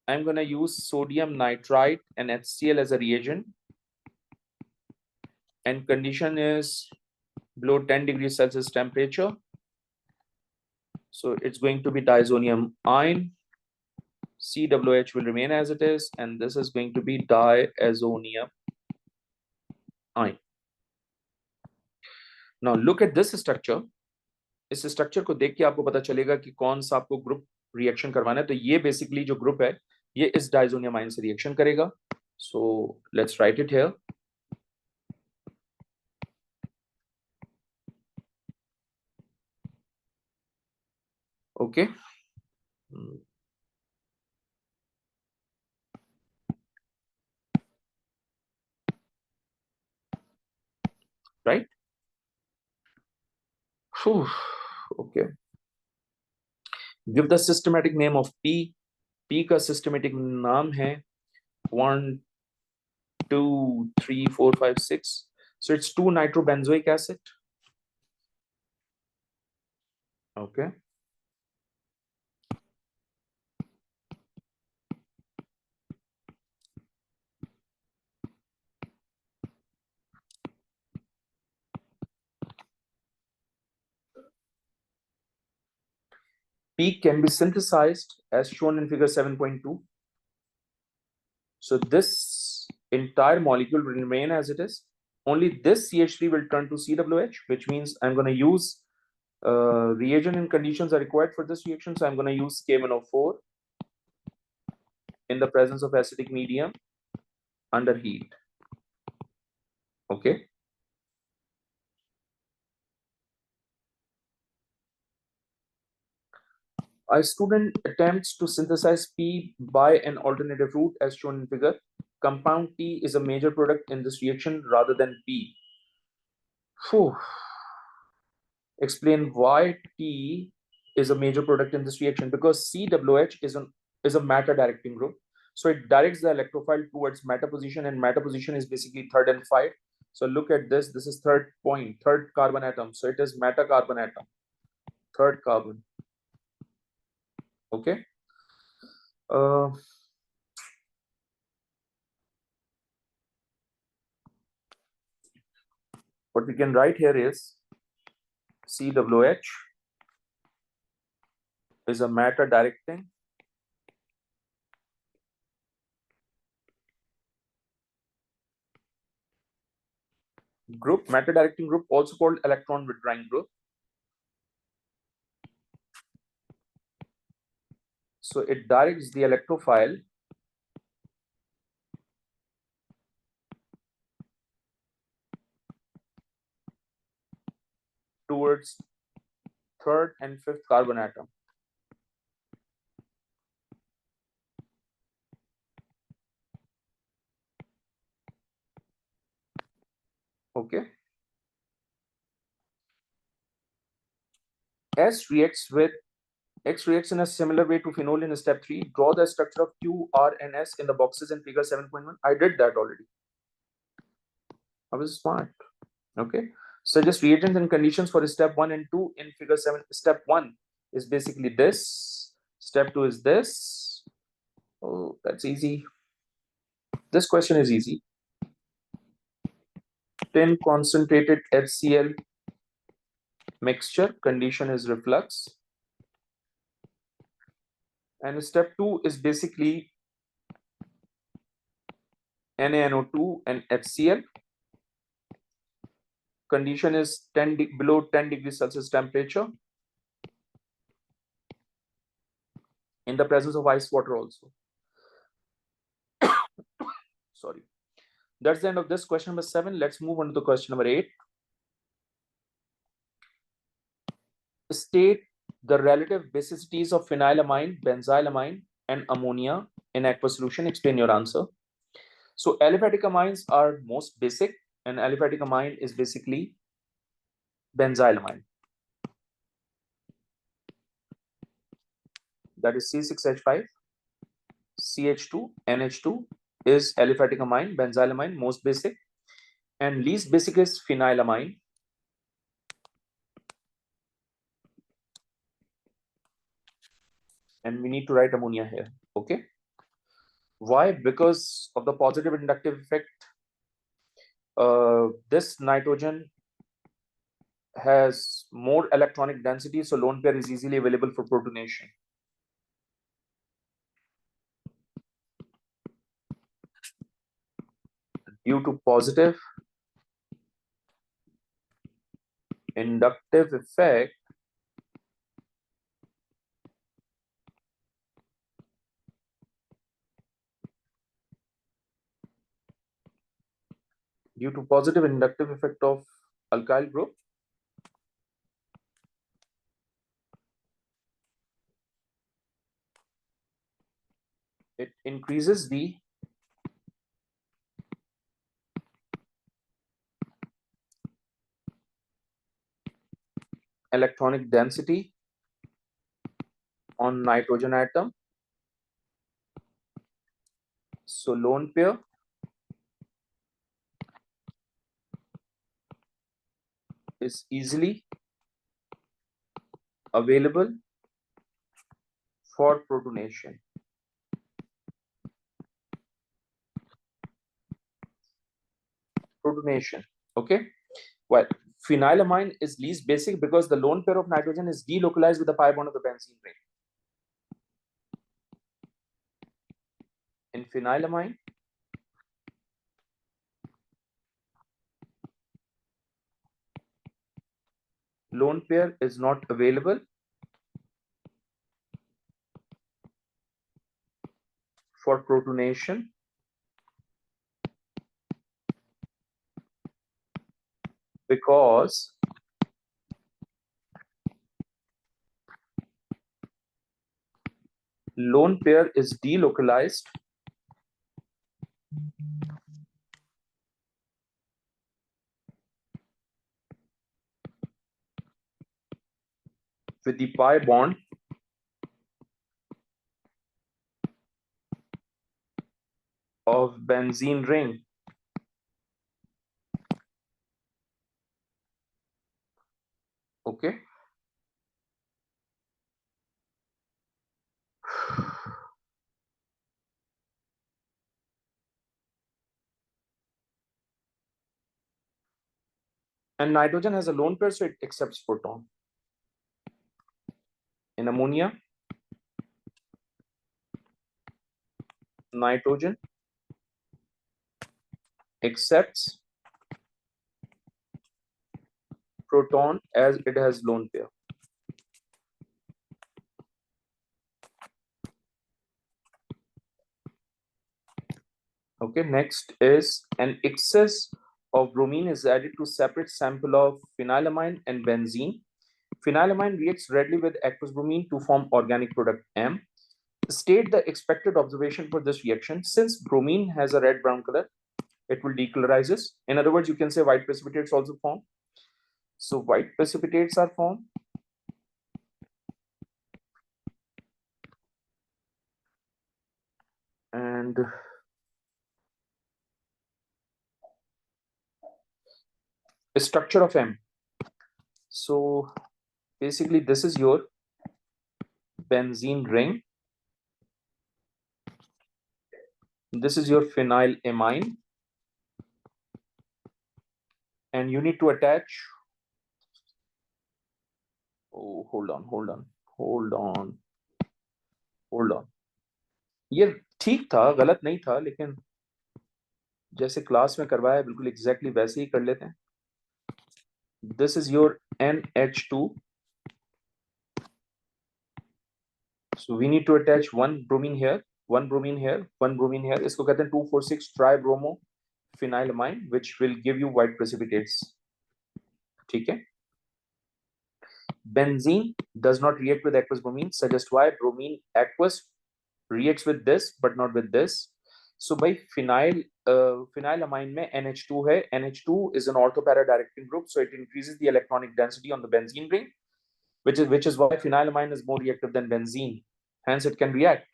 I'm going to use sodium nitrite and HCl as a reagent. And condition is below 10 degrees Celsius temperature. So it's going to be diazonium ion. CWH will remain as it is. And this is going to be diazonium ion. Now look at this structure. इस structure को देख के आपको पता चलेगा कि कौन सा आपको ग्रुप रिएक्शन करवाना है. तो ये बेसिकली जो ग्रुप है ये इस डायजोनियम आयन से रिएक्शन करेगा. So let's write it here. Okay, right. Okay, give the systematic name of P. P का सिस्टमैटिक नाम है 1 2 3 4 5 6. So it's 2 nitrobenzoic acid. Okay. P can be synthesized as shown in figure 7.2. So this entire molecule will remain as it is. Only this CH3 will turn to CWH, which means I'm going to use reagent and conditions are required for this reaction. So I'm going to use K1O4 in the presence of acidic medium under heat. Okay. A student attempts to synthesize P by an alternative route as shown in figure. Compound T is a major product in this reaction rather than P. Whew. Explain why T is a major product in this reaction. Because CWH is a matter directing group. So it directs the electrophile towards matter position, and matter position is basically third and 5. So look at this. This is third point, third carbon atom. So it is matter carbon atom, third carbon. Okay. What we can write here is CWH is a matter directing group, matter directing group, also called electron withdrawing group. So it directs the electrophile towards third and fifth carbon atom. Okay. X reacts in a similar way to phenol in step 3. Draw the structure of Q, R, and S in the boxes in figure 7.1. I did that already. I was smart. Okay. Suggest reagents and conditions for step 1 and 2 in figure 7. Step 1 is basically this. Step 2 is this. Oh, that's easy. This question is easy. Tin concentrated HCl mixture, condition is reflux. And step 2 is basically NaNO2 and HCl. Condition is below 10 degrees Celsius temperature in the presence of ice water also. Sorry. That's the end of this question number 7. Let's move on to the question number 8. State the relative basicities of phenylamine, benzylamine, and ammonia in aqueous solution. Explain your answer. So aliphatic amines are most basic, and aliphatic amine is basically benzylamine. That is C6H5, CH2, NH2 is aliphatic amine, benzylamine, most basic, and least basic is phenylamine. And we need to write ammonia here. Okay. Why? Because of the positive inductive effect. This nitrogen has more electronic density, so lone pair is easily available for protonation. Due to positive inductive effect, due to positive inductive effect of alkyl group, it increases the electronic density on nitrogen atom. So lone pair is easily available for protonation. Okay. Well, phenylamine is least basic because the lone pair of nitrogen is delocalized with the pi bond of the benzene ring. In phenylamine, lone pair is not available for protonation because lone pair is delocalized with the pi bond of benzene ring. Okay. And nitrogen has a lone pair, so it accepts proton. In ammonia, nitrogen accepts proton as it has lone pair. Okay, next is an excess of bromine is added to separate sample of phenylamine and benzene. Phenylamine reacts readily with aqueous bromine to form organic product M. State the expected observation for this reaction. Since bromine has a red-brown color, it will decolorizes. In other words, you can say white precipitates also form. So white precipitates are formed. And structure of M. So basically this is your benzene ring. This is your phenylamine. And you need to attach, oh hold on, ये ठीक था, गलत नहीं था, लेकिन जैसे class में करवाया बिल्कुल एग्जैक्टली वैसे ही कर लेते हैं. This is your NH2. So we need to attach one bromine here, one bromine here, one bromine here. इसको कहते हैं 2,4,6 tribromo phenylamine, which will give you white precipitates. ठीक है. Benzene does not react with aqueous bromine. Suggest why bromine aqueous reacts with this but not with this. So by phenylamine में NH2 है. NH2 is an orthopara directing group, so it increases the electronic density on the benzene ring, which is why phenylamine is more reactive than benzene. Hence, it can react.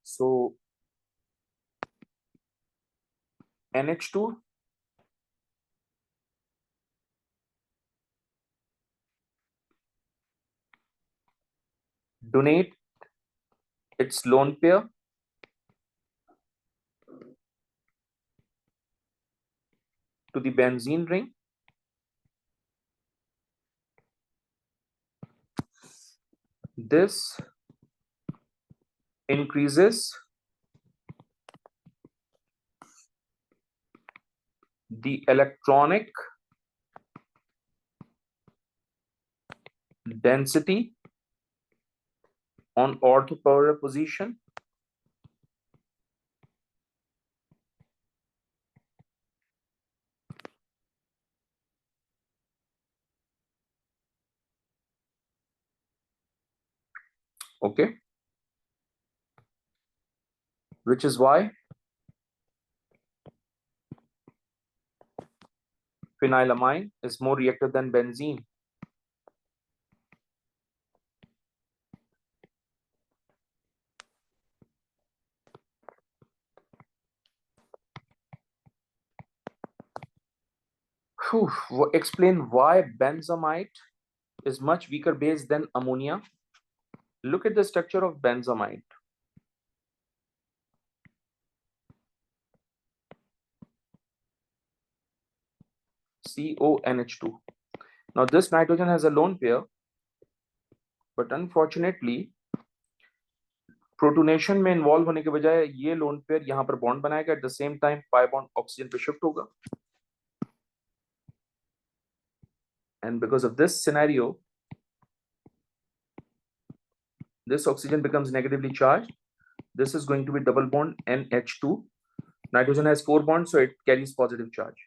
So NH2 donate its lone pair to the benzene ring. This increases the electronic density on orthopolar position. Okay. Which is why phenylamine is more reactive than benzene. Explain why benzamide is much weaker base than ammonia. Look at the structure of benzamide. CONH2. Now this nitrogen has a lone pair, but unfortunately protonation में involve होने के बजाय ये lone pair यहां पर bond बनाएगा, at the same time pi bond oxygen पे shift होगा. And because of this scenario, this oxygen becomes negatively charged. This is going to be double bond NH2. Nitrogen has 4 bonds, so it carries positive charge.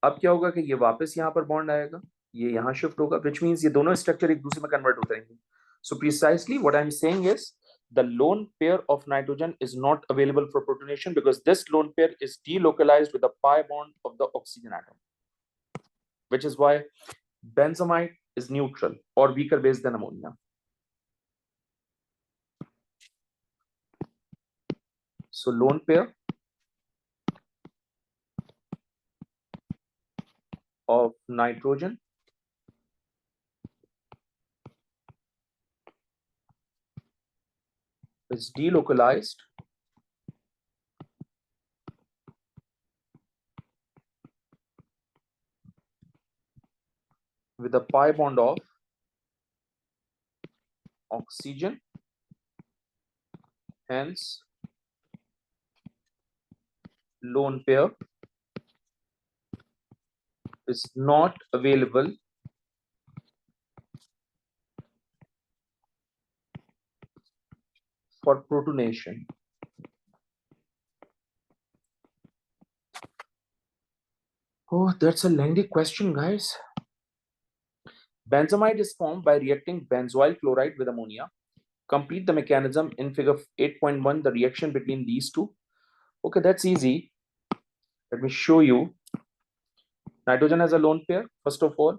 अब क्या होगा कि ये वापस यहाँ पर बॉन्ड आएगा, ये यहाँ शिफ्ट होगा, which means ये दोनों स्ट्रक्चर एक दूसरे में कन्वर्ट होते रहेंगे. So precisely what I'm saying is the lone pair of nitrogen is not available for protonation because this lone pair is delocalized with the pi bond of the oxygen atom, which is why benzamide is neutral or weaker base than ammonia. So lone pair of nitrogen is delocalized with a pi bond of oxygen. Hence, lone pair is not available for protonation. Oh, that's a lengthy question, guys. Benzamide is formed by reacting benzoyl chloride with ammonia. Complete the mechanism in figure 8.1, the reaction between these two. Okay, that's easy. Let me show you. Nitrogen has a lone pair, first of all.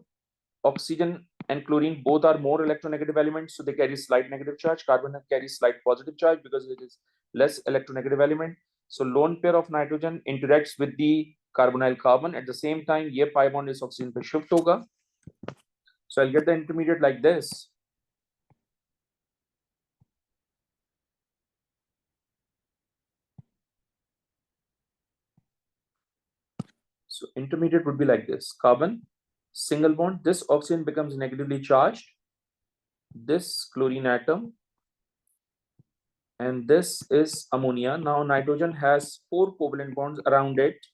Oxygen and chlorine both are more electronegative elements, so they carry slight negative charge. Carbon carries slight positive charge because it is less electronegative element. So lone pair of nitrogen interacts with the carbonyl carbon. At the same time, ये pi bond इस oxygen पे shift होगा. So I'll get the intermediate like this. So intermediate would be like this: carbon, single bond. This oxygen becomes negatively charged. This chlorine atom, and this is ammonia. Now nitrogen has 4 covalent bonds around it,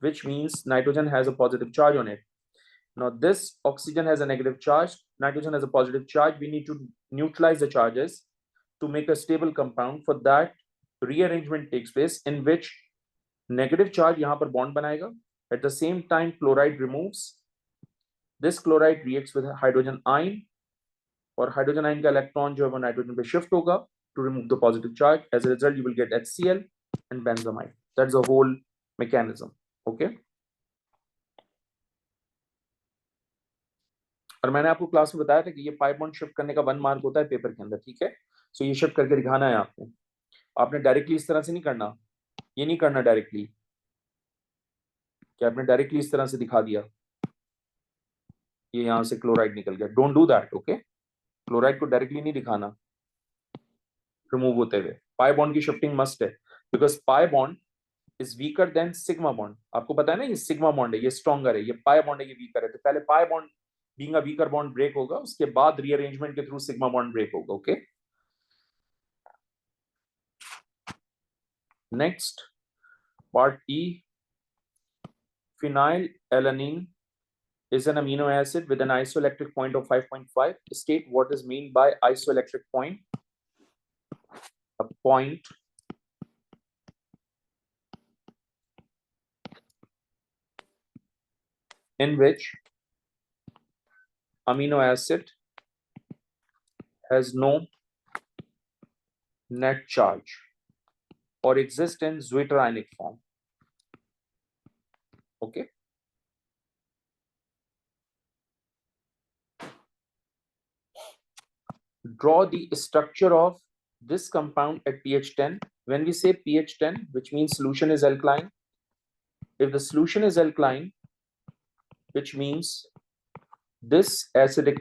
which means nitrogen has a positive charge on it. Now this oxygen has a negative charge, nitrogen has a positive charge. We need to neutralize the charges to make a stable compound. For that, rearrangement takes place in which negative charge यहाँ पर bond बनाएगा. At the same time, chloride removes. This chloride reacts with hydrogen ion, और hydrogen ion का electron जो है वो nitrogen पे shift होगा to remove the positive charge. As a result, you will get HCl and benzamide. That's the whole mechanism. Okay. और मैंने आपको क्लास में बताया था कि ये पाई बॉन्ड शिफ्ट करने का 1 मार्क होता है पेपर के अंदर, ठीक है. सो ये शिफ्ट करके दिखाना है आपको. आपने डायरेक्टली इस तरह से नहीं करना, ये नहीं करना डायरेक्टली कि आपने डायरेक्टली इस तरह से दिखा दिया ये यहां से क्लोराइड निकल गया. Don't do that. Okay, chloride को डायरेक्टली नहीं दिखाना रिमूव होते हुए. पाई बॉन्ड की शिफ्टिंग मस्ट है because pi bond is weaker then sigma bond. आपको पता है ना, ये सिग्मा बॉन्ड है, ये स्ट्रॉन्गर है. ये पाई बॉन्ड है, ये वीकर है. तो पहले pi bond being a weaker bond break होगा, उसके बाद रीअरेंजमेंट के थ्रू सिग्मा बॉन्ड ब्रेक होगा. Okay. Next part E, phenylalanine is an amino acid with an isoelectric point of 5.5. State what is mean by isoelectric point. A point in which amino acid has no net charge or exists in zwitterionic form. Okay. Draw the structure of this compound at pH 10. When we say pH 10, which means solution is alkaline. If the solution is alkaline, which means this acidic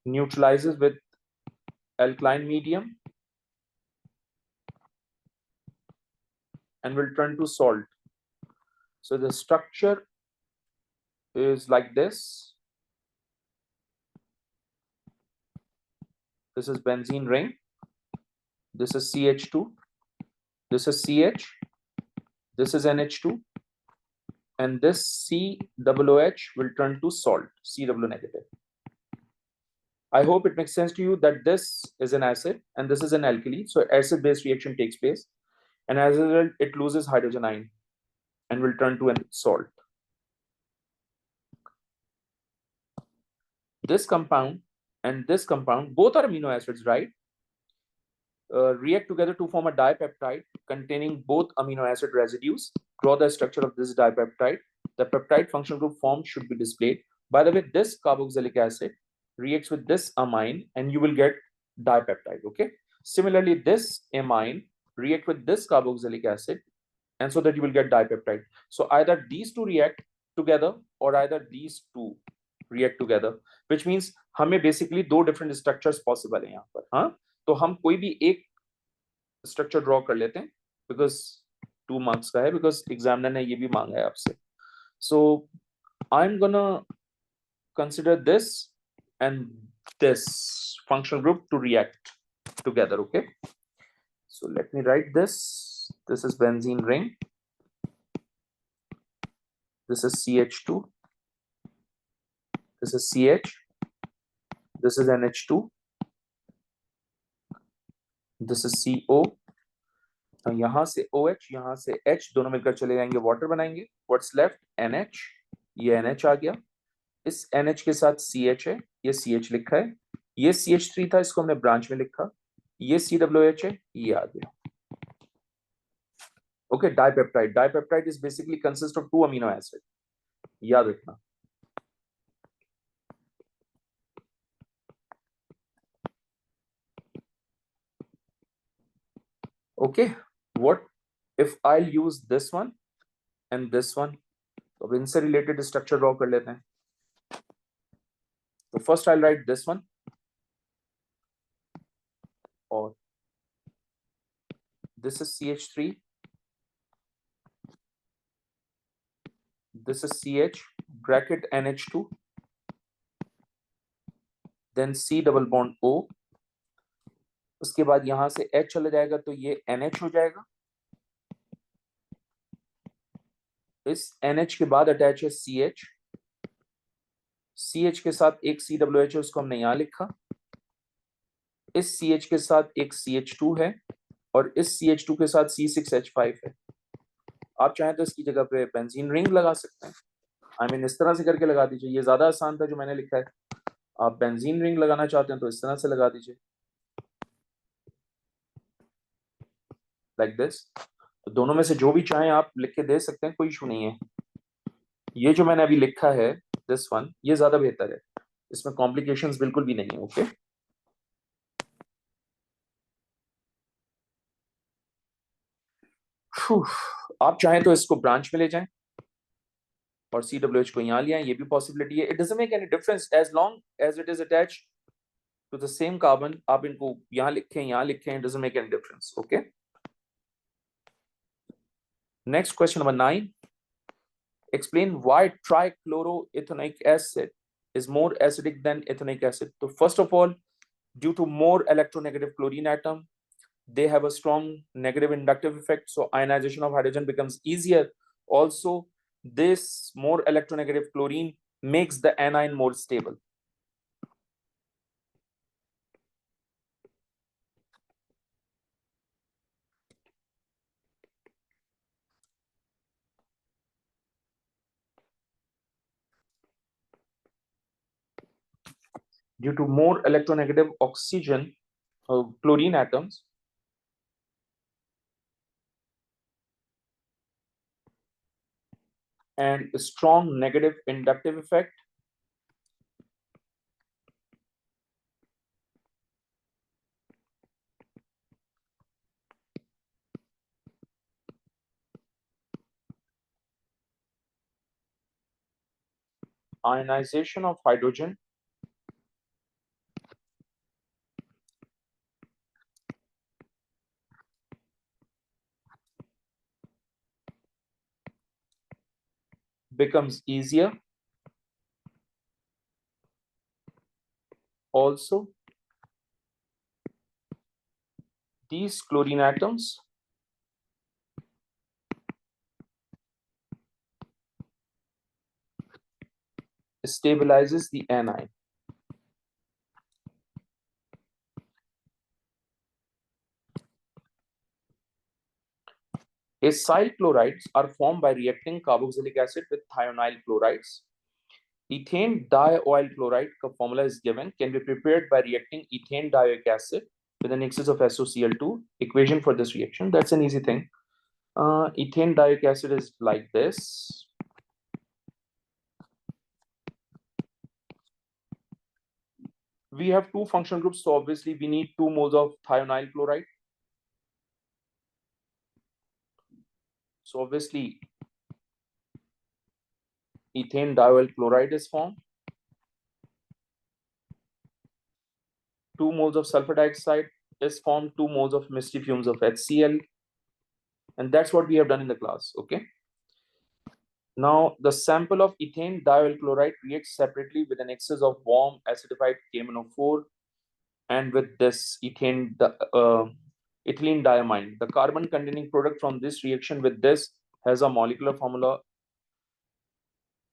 neutralizes with alkaline medium and will turn to salt. So the structure is like this. This is benzene ring. This is CH2. This is CH. This is NH2. And this COOH will turn to salt, CW negative. I hope it makes sense to you that this is an acid and this is an alkali. So acid-base reaction takes place. And as a result, it loses hydrogen ion and will turn to a salt. This compound and this compound, both are amino acids, right? React together to form a dipeptide containing both amino acid residues. Draw the structure of this dipeptide. The peptide functional group formed should be displayed. By the way, this carboxylic acid reacts with this amine and you will get dipeptide. Okay. Similarly, this amine react with this carboxylic acid and so that you will get dipeptide. So either these two react together or either these two react together, which means हमें basically 2 different structures possible है यहाँ पर. हाँ, तो हम कोई भी एक स्ट्रक्चर ड्रॉ कर लेते हैं बिकॉज 2 मार्क्स का है, बिकॉज एग्जामिनर ने ये भी मांगा है आपसे. So I am gonna consider this and this functional group to react together. Okay, so let me write this. This is benzene ring. This is CH2. This is CH. This is NH2. This is CO. यहां से OH, यहां से H, दोनों मिलकर चले जाएंगे, water बनाएंगे. What's left? NH. ये NH आ गया. इस NH के साथ CH है, ये CH लिखा है. ये CH3 था, इसको हमने ब्रांच में लिखा. ये COOH है, ये आ गया. Okay, dipeptide. Dipeptide is basically consists of 2 amino acids. याद रखना. Okay. what if I'll use this one and this one? तो अब इनसे related structure draw कर लेते हैं. So first I'll write this one, or this is CH3, this is CH bracket NH2, then C double bond O. उसके बाद यहां से H चला जाएगा तो ये NH हो जाएगा. इस NH के बाद अटैच है CH. CH के साथ एक CWH है, उसको हमने यहां लिखा. इस CH के साथ एक CH2 है और इस CH2 के साथ C6H5 है. आप चाहें तो इसकी जगह पे बेंजीन रिंग लगा सकते हैं. आई मीन इस तरह से करके लगा दीजिए. ये ज्यादा आसान था जो मैंने लिखा है. आप बेंजीन रिंग लगाना चाहते हैं तो इस तरह से लगा दीजिए, लाइक दिस. तो दोनों में से जो भी चाहें आप लिख के दे सकते हैं, कोई इशू नहीं है. ये जो मैंने अभी लिखा है दिस वन, ये ज्यादा बेहतर है. इसमें कॉम्प्लिकेशंस बिल्कुल भी नहीं है. ओके आप चाहें तो इसको ब्रांच में ले जाएं और CWH को यहां ले आएं, ये भी पॉसिबिलिटी है. It doesn't make any difference as long as it is attached to the same carbon. आप इनको यहां लिखें, यहां लिखें, it doesn't make any difference. Okay next question number 9. Explain why trichloroethanoic acid is more acidic than ethanoic acid. So first of all, due to more electronegative chlorine atom, they have a strong negative inductive effect, so ionization of hydrogen becomes easier. Also, this more electronegative chlorine makes the anion more stable. Due to more electronegative oxygen chlorine atoms, and strong negative inductive effect, ionization of hydrogen becomes easier. Also, these chlorine atoms stabilizes the anion. Acyl chlorides are formed by reacting carboxylic acid with thionyl chlorides. Ethane dioil chloride formula is given, can be prepared by reacting ethane dioic acid with an excess of SOCl2. Equation for this reaction, that's an easy thing. Ethane dioic acid is like this. We have two functional groups, so obviously we need 2 moles of thionyl chloride. So obviously ethane dioil chloride is formed. 2 moles of sulfur dioxide is formed, 2 moles of misty fumes of HCl. And that's what we have done in the class. Okay. Now, the sample of ethane dioil chloride reacts separately with an excess of warm acidified KMnO4 and with this ethylene diamine. The carbon containing product from this reaction with this has a molecular formula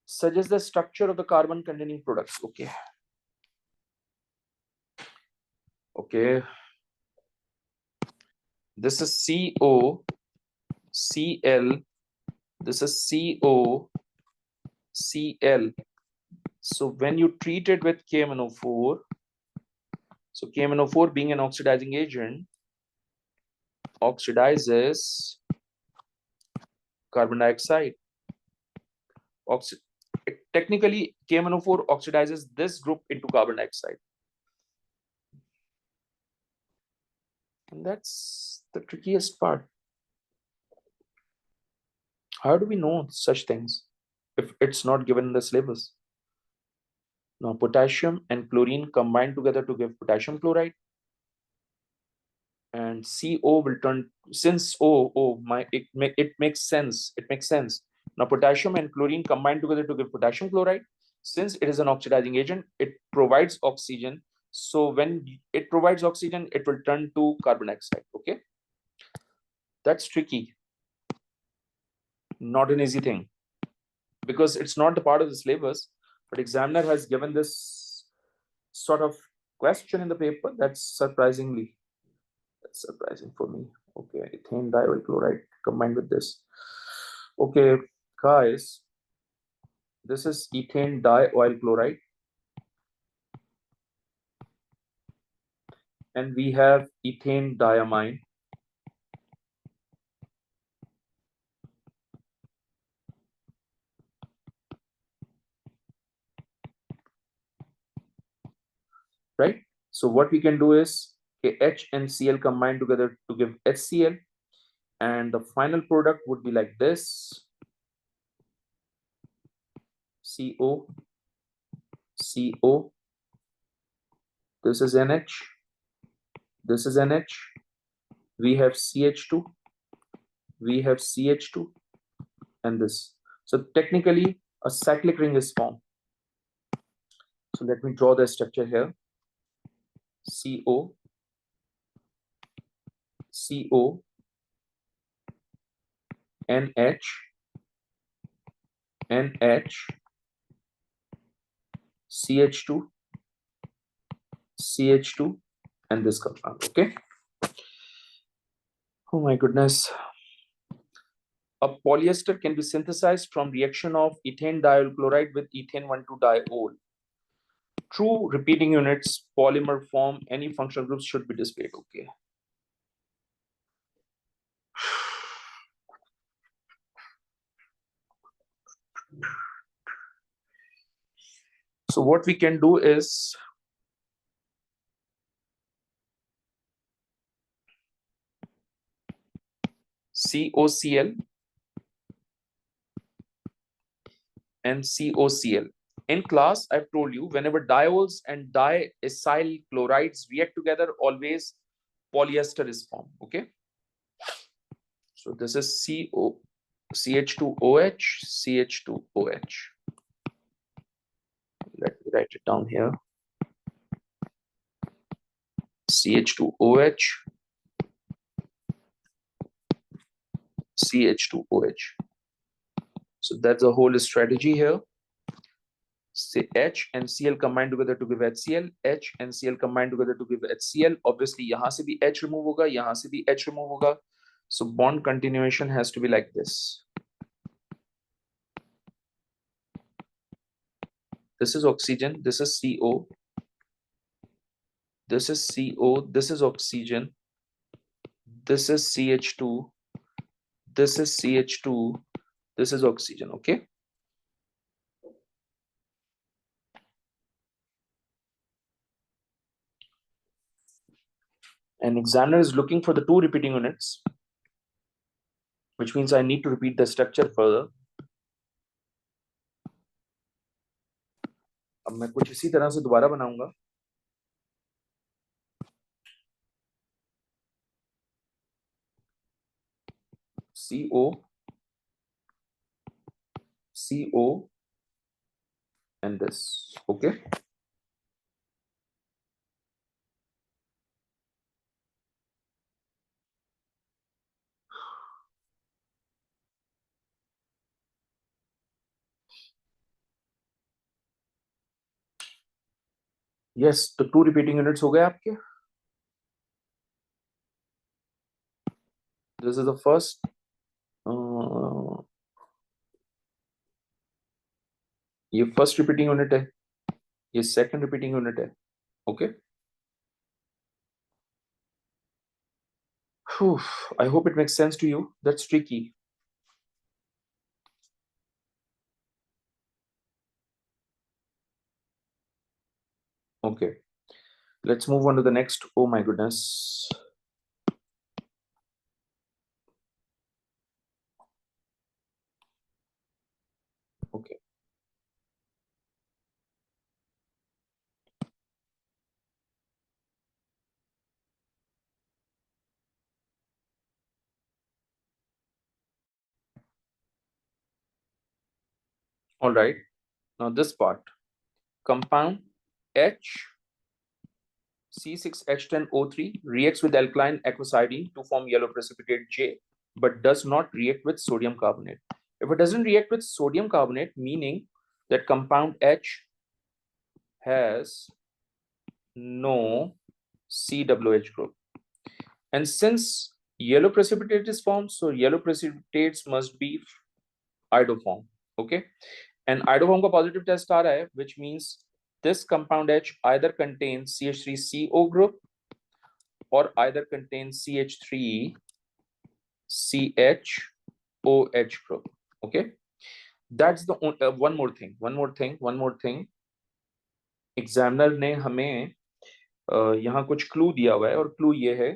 suggests the structure of the carbon containing products. Okay. Okay. This is CO, Cl. This is CO, Cl. So when you treat it with KMnO4, so KMnO4 being an oxidizing agent, oxidizes carbon dioxide. Technically, KMnO4 oxidizes this group into carbon dioxide. And that's the trickiest part. How do we know such things if it's not given in the syllabus? Now, potassium and chlorine combine together to give potassium chloride, and CO will turn, since it makes sense. It makes sense. Now, potassium and chlorine combine together to give potassium chloride. Since it is an oxidizing agent, it provides oxygen. So when it provides oxygen, it will turn to carbon dioxide. Okay, that's tricky. Not an easy thing because it's not the part of the syllabus, but examiner has given this sort of question in the paper. That's surprising for me. Okay, ethane diol chloride combined with this. Okay, guys, this is ethane dioil chloride, and we have ethane diamine. Right? So what we can do is H and Cl combine together to give HCl, and the final product would be like this: CO, CO. This is NH. This is NH. We have CH2. We have CH2, and this. So technically, a cyclic ring is formed. So let me draw the structure here. CO, CO, NH, NH, CH2, CH2, and this compound. Okay. Oh my goodness. A polyester can be synthesized from reaction of ethane diol chloride with ethane 1,2-diol. True repeating units, polymer form, any functional groups should be displayed. Okay. So what we can do is COCl and COCl. In class, I've told you whenever diols and diacyl chlorides react together, always polyester is formed. Okay. So this is CH2OH, CH2OH. Let me write it down here. CH2OH, CH2OH. So that's the whole strategy here. Say H and Cl combine together to give HCl. H and Cl combine together to give HCl. Obviously, यहाँ से भी H remove होगा, यहाँ से भी H remove होगा. So bond continuation has to be like this. This is oxygen. This is CO. This is CO. This is oxygen. This is CH2. This is CH2. This is oxygen. Okay. An examiner is looking for the two repeating units, which means I need to repeat the structure further. अब मैं कुछ इसी तरह से दोबारा बनाऊंगा. CO, CO, and this. Okay. Yes, the two repeating units हो गए आपके. This is the first. ये first repeating unit है. ये second repeating unit है. Okay. Whew, I hope it makes sense to you. That's tricky. Okay. Let's move on to the next. Oh my goodness. All right. Now this part, compound H C6H10O3 reacts with alkaline aquacidine to form yellow precipitate J, but does not react with sodium carbonate. If it doesn't react with sodium carbonate, meaning that compound H has no COH group. And since yellow precipitate is formed, so yellow precipitates must be iodoform. Okay. And iodoform का positive test आ रहा है, which means this compound H either contains CH3CO group or either contains CH3CHOH group. Okay. That's the one more thing. Examiner ने हमें यहाँ कुछ clue दिया हुआ है और क्लू ये है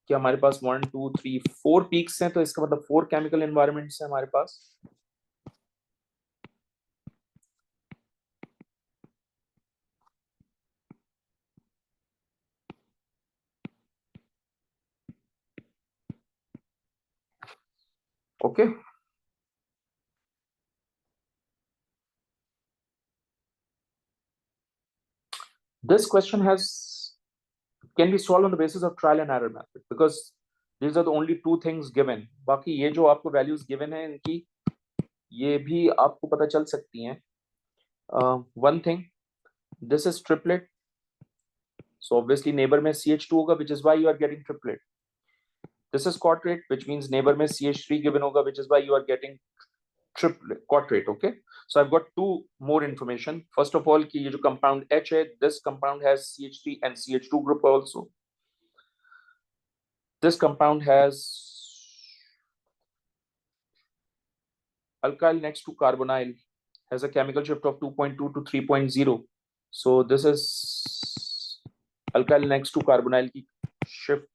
कि हमारे पास 1 2 3 4 पीक्स हैं, तो इसका मतलब 4 केमिकल एनवायरनमेंट्स हैं हमारे पास. Okay. This question can be solved on the basis of trial and error method because these are the only two things given. बाकी ये जो आपको values given है इनकी ये भी आपको पता चल सकती हैं. One thing, this is triplet, so obviously neighbor में CH2 होगा, which is why you are getting triplet. This is quadrate, which means neighbor में CH3 given होगा, which is why you are getting triplet quadrate. Okay, so I've got two more information. First of all, कि ये जो compound H है, this compound has CH3 and CH2 group also. This compound has alkyl next to carbonyl, has a chemical shift of 2.2 to 3.0. So this is alkyl next to carbonyl की shift.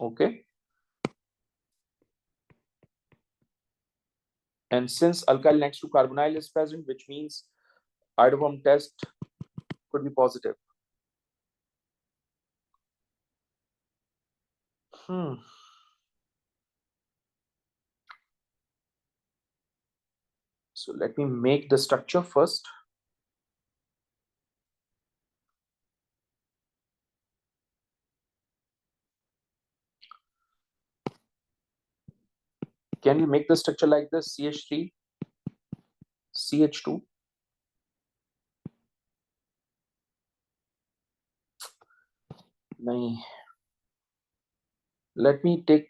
Okay. And since alkyl next to carbonyl is present, which means iodoform test could be positive. So let me make the structure first. Can we make the structure like this? CH3, CH2. nahi. Let me take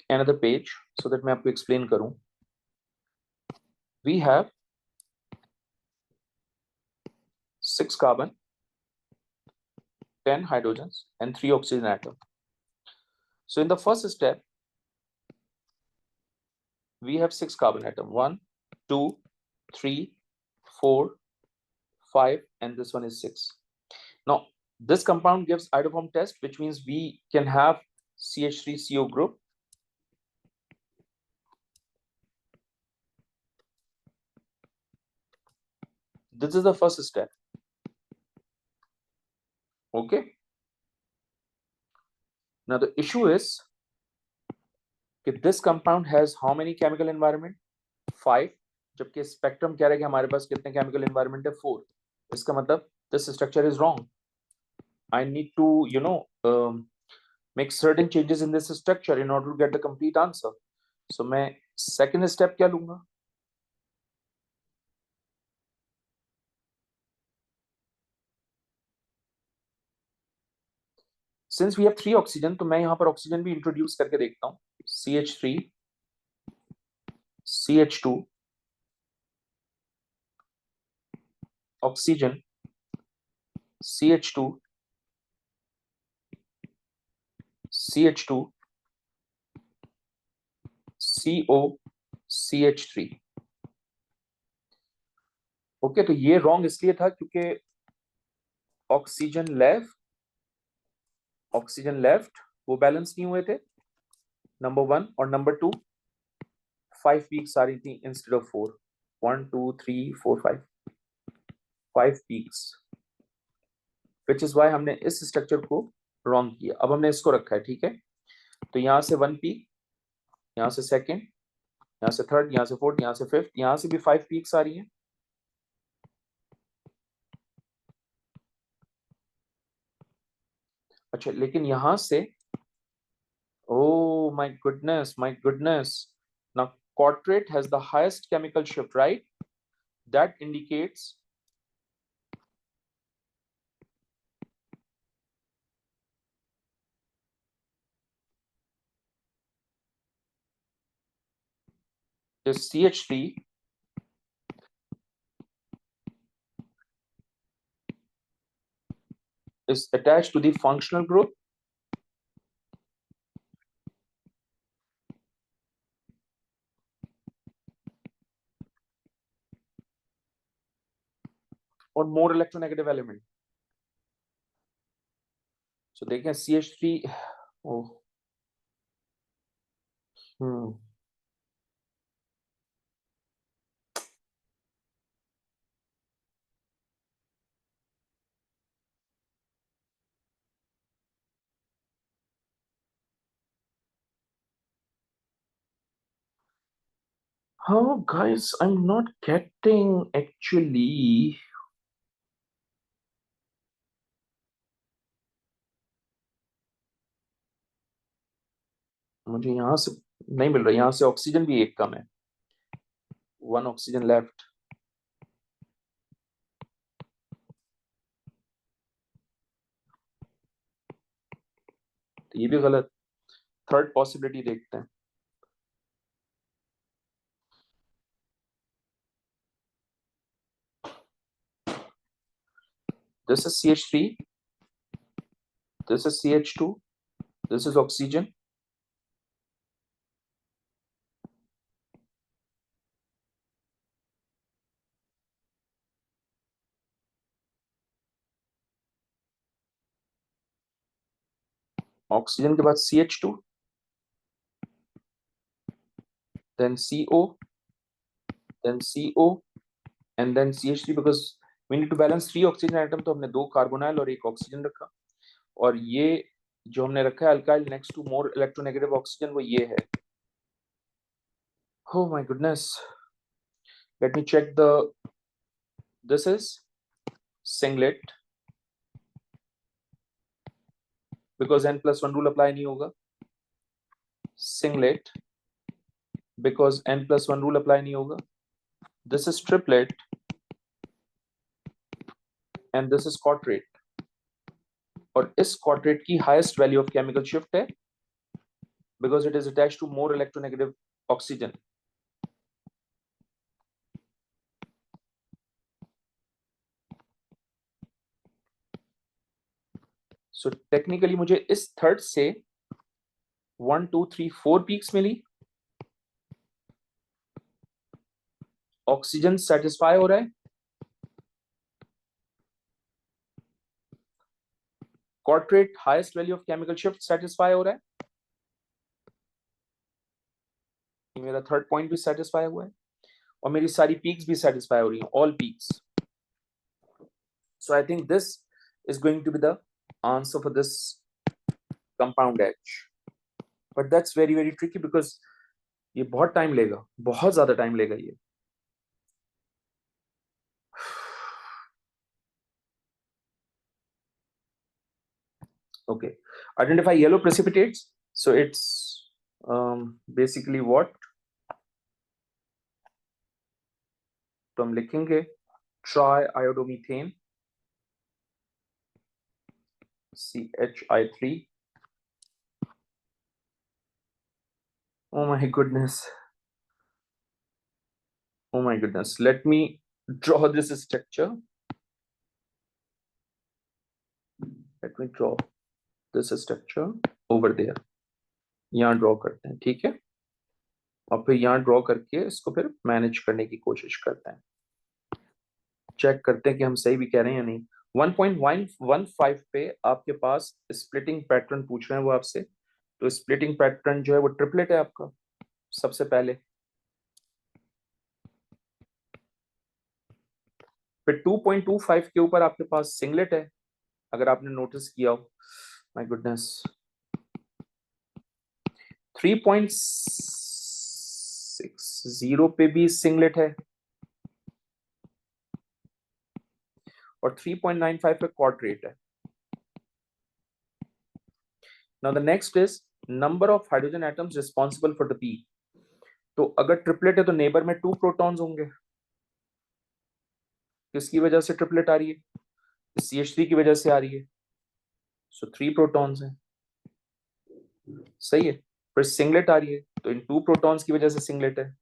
another page so that मैं आपको explain करूं. We have 6 carbon, 10 hydrogens, and 3 oxygen atoms. So in the first step, we have 6 carbon atoms. 1, 2, 3, 4, 5, and this one is 6. Now, this compound gives iodoform test, which means we can have CH3CO group. This is the first step. Okay. Now the issue is that this compound has how many chemical environment? 5. जबकि spectrum कह रहा है कि हमारे पास कितने chemical environment है? 4. इसका मतलब this structure is wrong. I need to make certain changes in this structure in order to get the complete answer. So मैं second step क्या लूंगा? Since we have 3 oxygen, तो मैं यहाँ पर oxygen भी introduce करके देखता हूँ. CH3, CH2, oxygen, CH2, CH2, CO, CH3. Okay, तो ये रॉन्ग इसलिए था क्योंकि ऑक्सीजन लेफ्ट वो बैलेंस नहीं हुए थे, नंबर 1, और नंबर 2 5 पीक्स आ रही थी instead of 4. 1 2 3 4 5 peaks, which is why हमने इस स्ट्रक्चर को रॉन्ग किया. अब हमने इसको रखा है, ठीक है. तो यहां से 1 पीक, यहां से सेकेंड, यहाँ से थर्ड, यहाँ से फोर्थ, यहाँ से फिफ्थ, यहाँ से भी 5 पीक्स आ रही हैं। अच्छा, लेकिन यहाँ से, oh my goodness, my goodness. Now, quadrate has the highest chemical shift, right? That indicates this CH3 is attached to the functional group. Or more electronegative element. So देखें CH3, oh, oh guys, I'm not getting actually. मुझे यहाँ से नहीं मिल रहा, यहाँ से oxygen भी एक कम है, 1 ऑक्सीजन लेफ्ट। ये भी गलत। थर्ड पॉसिबिलिटी देखते हैं। This is CH3, this is CH2, this is oxygen. Oxygen के बाद CH2, then CO, then CO, and then CH3 because we need to balance 3 oxygen atom, तो हमने 2 कार्बोनाइल और 1 ऑक्सीजन रखा, और ये जो हमने रखा है alkyl next to more electronegative oxygen, वो ये है। Oh my goodness, let me check the, this is singlet because n+1 rule apply नहीं होगा, singlet because n+1 rule apply नहीं होगा, this is triplet and this is quadrate, और इस quadrate की highest value of chemical shift है because it is attached to more electronegative oxygen. So technically मुझे इस थर्ड से 1 2 3 4 पीक्स मिली, ऑक्सीजन सेटिस्फाई हो रहा है, quartet highest value of chemical shift satisfy हो रहा है, मेरा थर्ड पॉइंट भी सेटिस्फाई हुआ है, और मेरी सारी पीक्स भी सेटिस्फाई हो रही हैं, all peaks. So I think this is going to be the answer for this compound H. But that's very very tricky because ये बहुत टाइम लेगा, बहुत ज्यादा टाइम लेगा ये. Okay, identify yellow precipitates. So it's basically what, तो हम लिखेंगे triiodomethane CHI3. Oh my goodness, oh my goodness, let me draw this structure, let me draw this structure over there. यहाँ ड्रॉ करते हैं, ठीक है, और फिर यहाँ ड्रॉ करके इसको फिर मैनेज करने की कोशिश करते हैं, चेक करते हैं कि हम सही भी कह रहे हैं या नहीं. 1.115 पे आपके पास स्प्लिटिंग पैटर्न पूछ रहे हैं वो आपसे, तो स्प्लिटिंग पैटर्न जो है वो ट्रिपलेट है आपका सबसे पहले, फिर 2.25 के ऊपर आपके पास सिंगलेट है, अगर आपने नोटिस किया हो. माय गुडनेस, 3.6 0 पे भी सिंगलेट है और 3.95 पे क्वाड्रेट है. Now the next is number of hydrogen atoms responsible for the P. तो अगर ट्रिपलेट है तो नेबर में 2 प्रोटॉन्स होंगे. किसकी वजह से ट्रिपलेट आ रही है? CH3 की वजह से आ रही है. सो 3 प्रोटॉन्स हैं. सही है. फिर सिंगलेट आ रही है तो इन 2 प्रोटॉन्स की वजह से सिंगलेट है.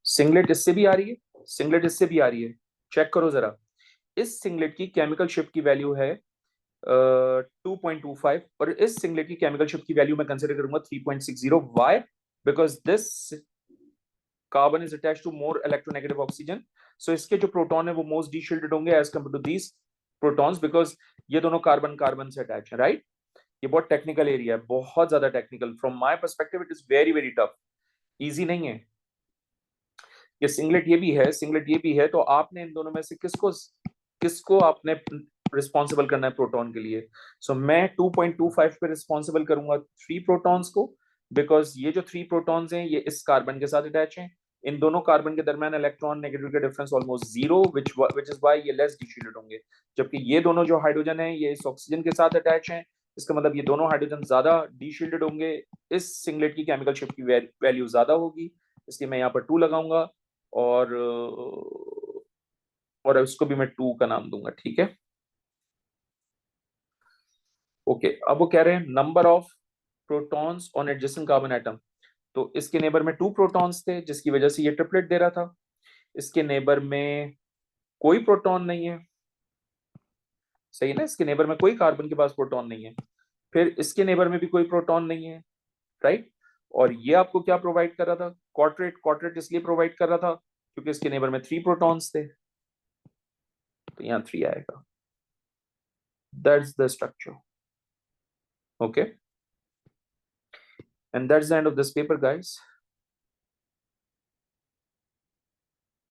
सिंगलेट इससे भी आ रही है, सिंगलेट इससे भी आ रही है. चेक करो जरा. इस सिंगलेट की केमिकल शिफ्ट की वैल्यू है 2.25 और इस सिंगलेट की केमिकल शिफ्ट की वैल्यू मैं कंसीडर करूंगा 3.60. Why? Because this carbon is attached to more electronegative oxygen. So इसके जो प्रोटॉन है वो मोस्ट डीशील्डेड होंगे as compare to these protons, because ये दोनों कार्बन कार्बन से अटैच है. राइट? ये बहुत टेक्निकल एरिया है, बहुत ज्यादा technical. From my perspective it is very very tough. Easy नहीं है. ये सिंगलेट ये भी है, सिंगलेट ये भी है. तो आपने इन दोनों में से किसको किसको आपने रिस्पॉन्सिबल करना है प्रोटॉन के लिए? सो मैं 2.25 पे रिस्पॉन्सिबल करूंगा 3 प्रोटॉन्स को, बिकॉज ये जो 3 प्रोटॉन्स हैं ये इस कार्बन के साथ अटैच हैं. इन दोनों कार्बन के दरमियान इलेक्ट्रॉन नेगेटिव का difference almost zero, which is why ये लेस डिशील्डेड होंगे. जबकि ये दोनों जो हाइड्रोजन है ये इस ऑक्सीजन के साथ अटैच हैं. इसका मतलब ये दोनों हाइड्रोजन ज्यादा डीशील्डेड होंगे. इस सिंगलेट की केमिकल शिफ्ट की वैल्यू ज्यादा होगी, इसलिए मैं यहाँ पर 2 लगाऊंगा और उसको भी मैं 2 का नाम दूंगा. ठीक है. ओके. अब वो कह रहे हैं number of protons on adjacent carbon atom. तो इसके नेबर में 2 प्रोटॉन्स थे जिसकी वजह से ये ट्रिपलेट दे रहा था. इसके नेबर में कोई प्रोटॉन नहीं है. सही ना? इसके नेबर में कोई कार्बन के पास प्रोटॉन नहीं है. फिर इसके नेबर में भी कोई प्रोटॉन नहीं है. राइट? और ये आपको क्या प्रोवाइड कर रहा था? क्वाड्रेट. क्वाड्रेट इसलिए प्रोवाइड कर रहा था क्योंकि इसके नेबर में 3 प्रोटॉन्स थे, तो यहाँ 3 आएगा. That's the structure. Okay. And that's the end of this paper, guys.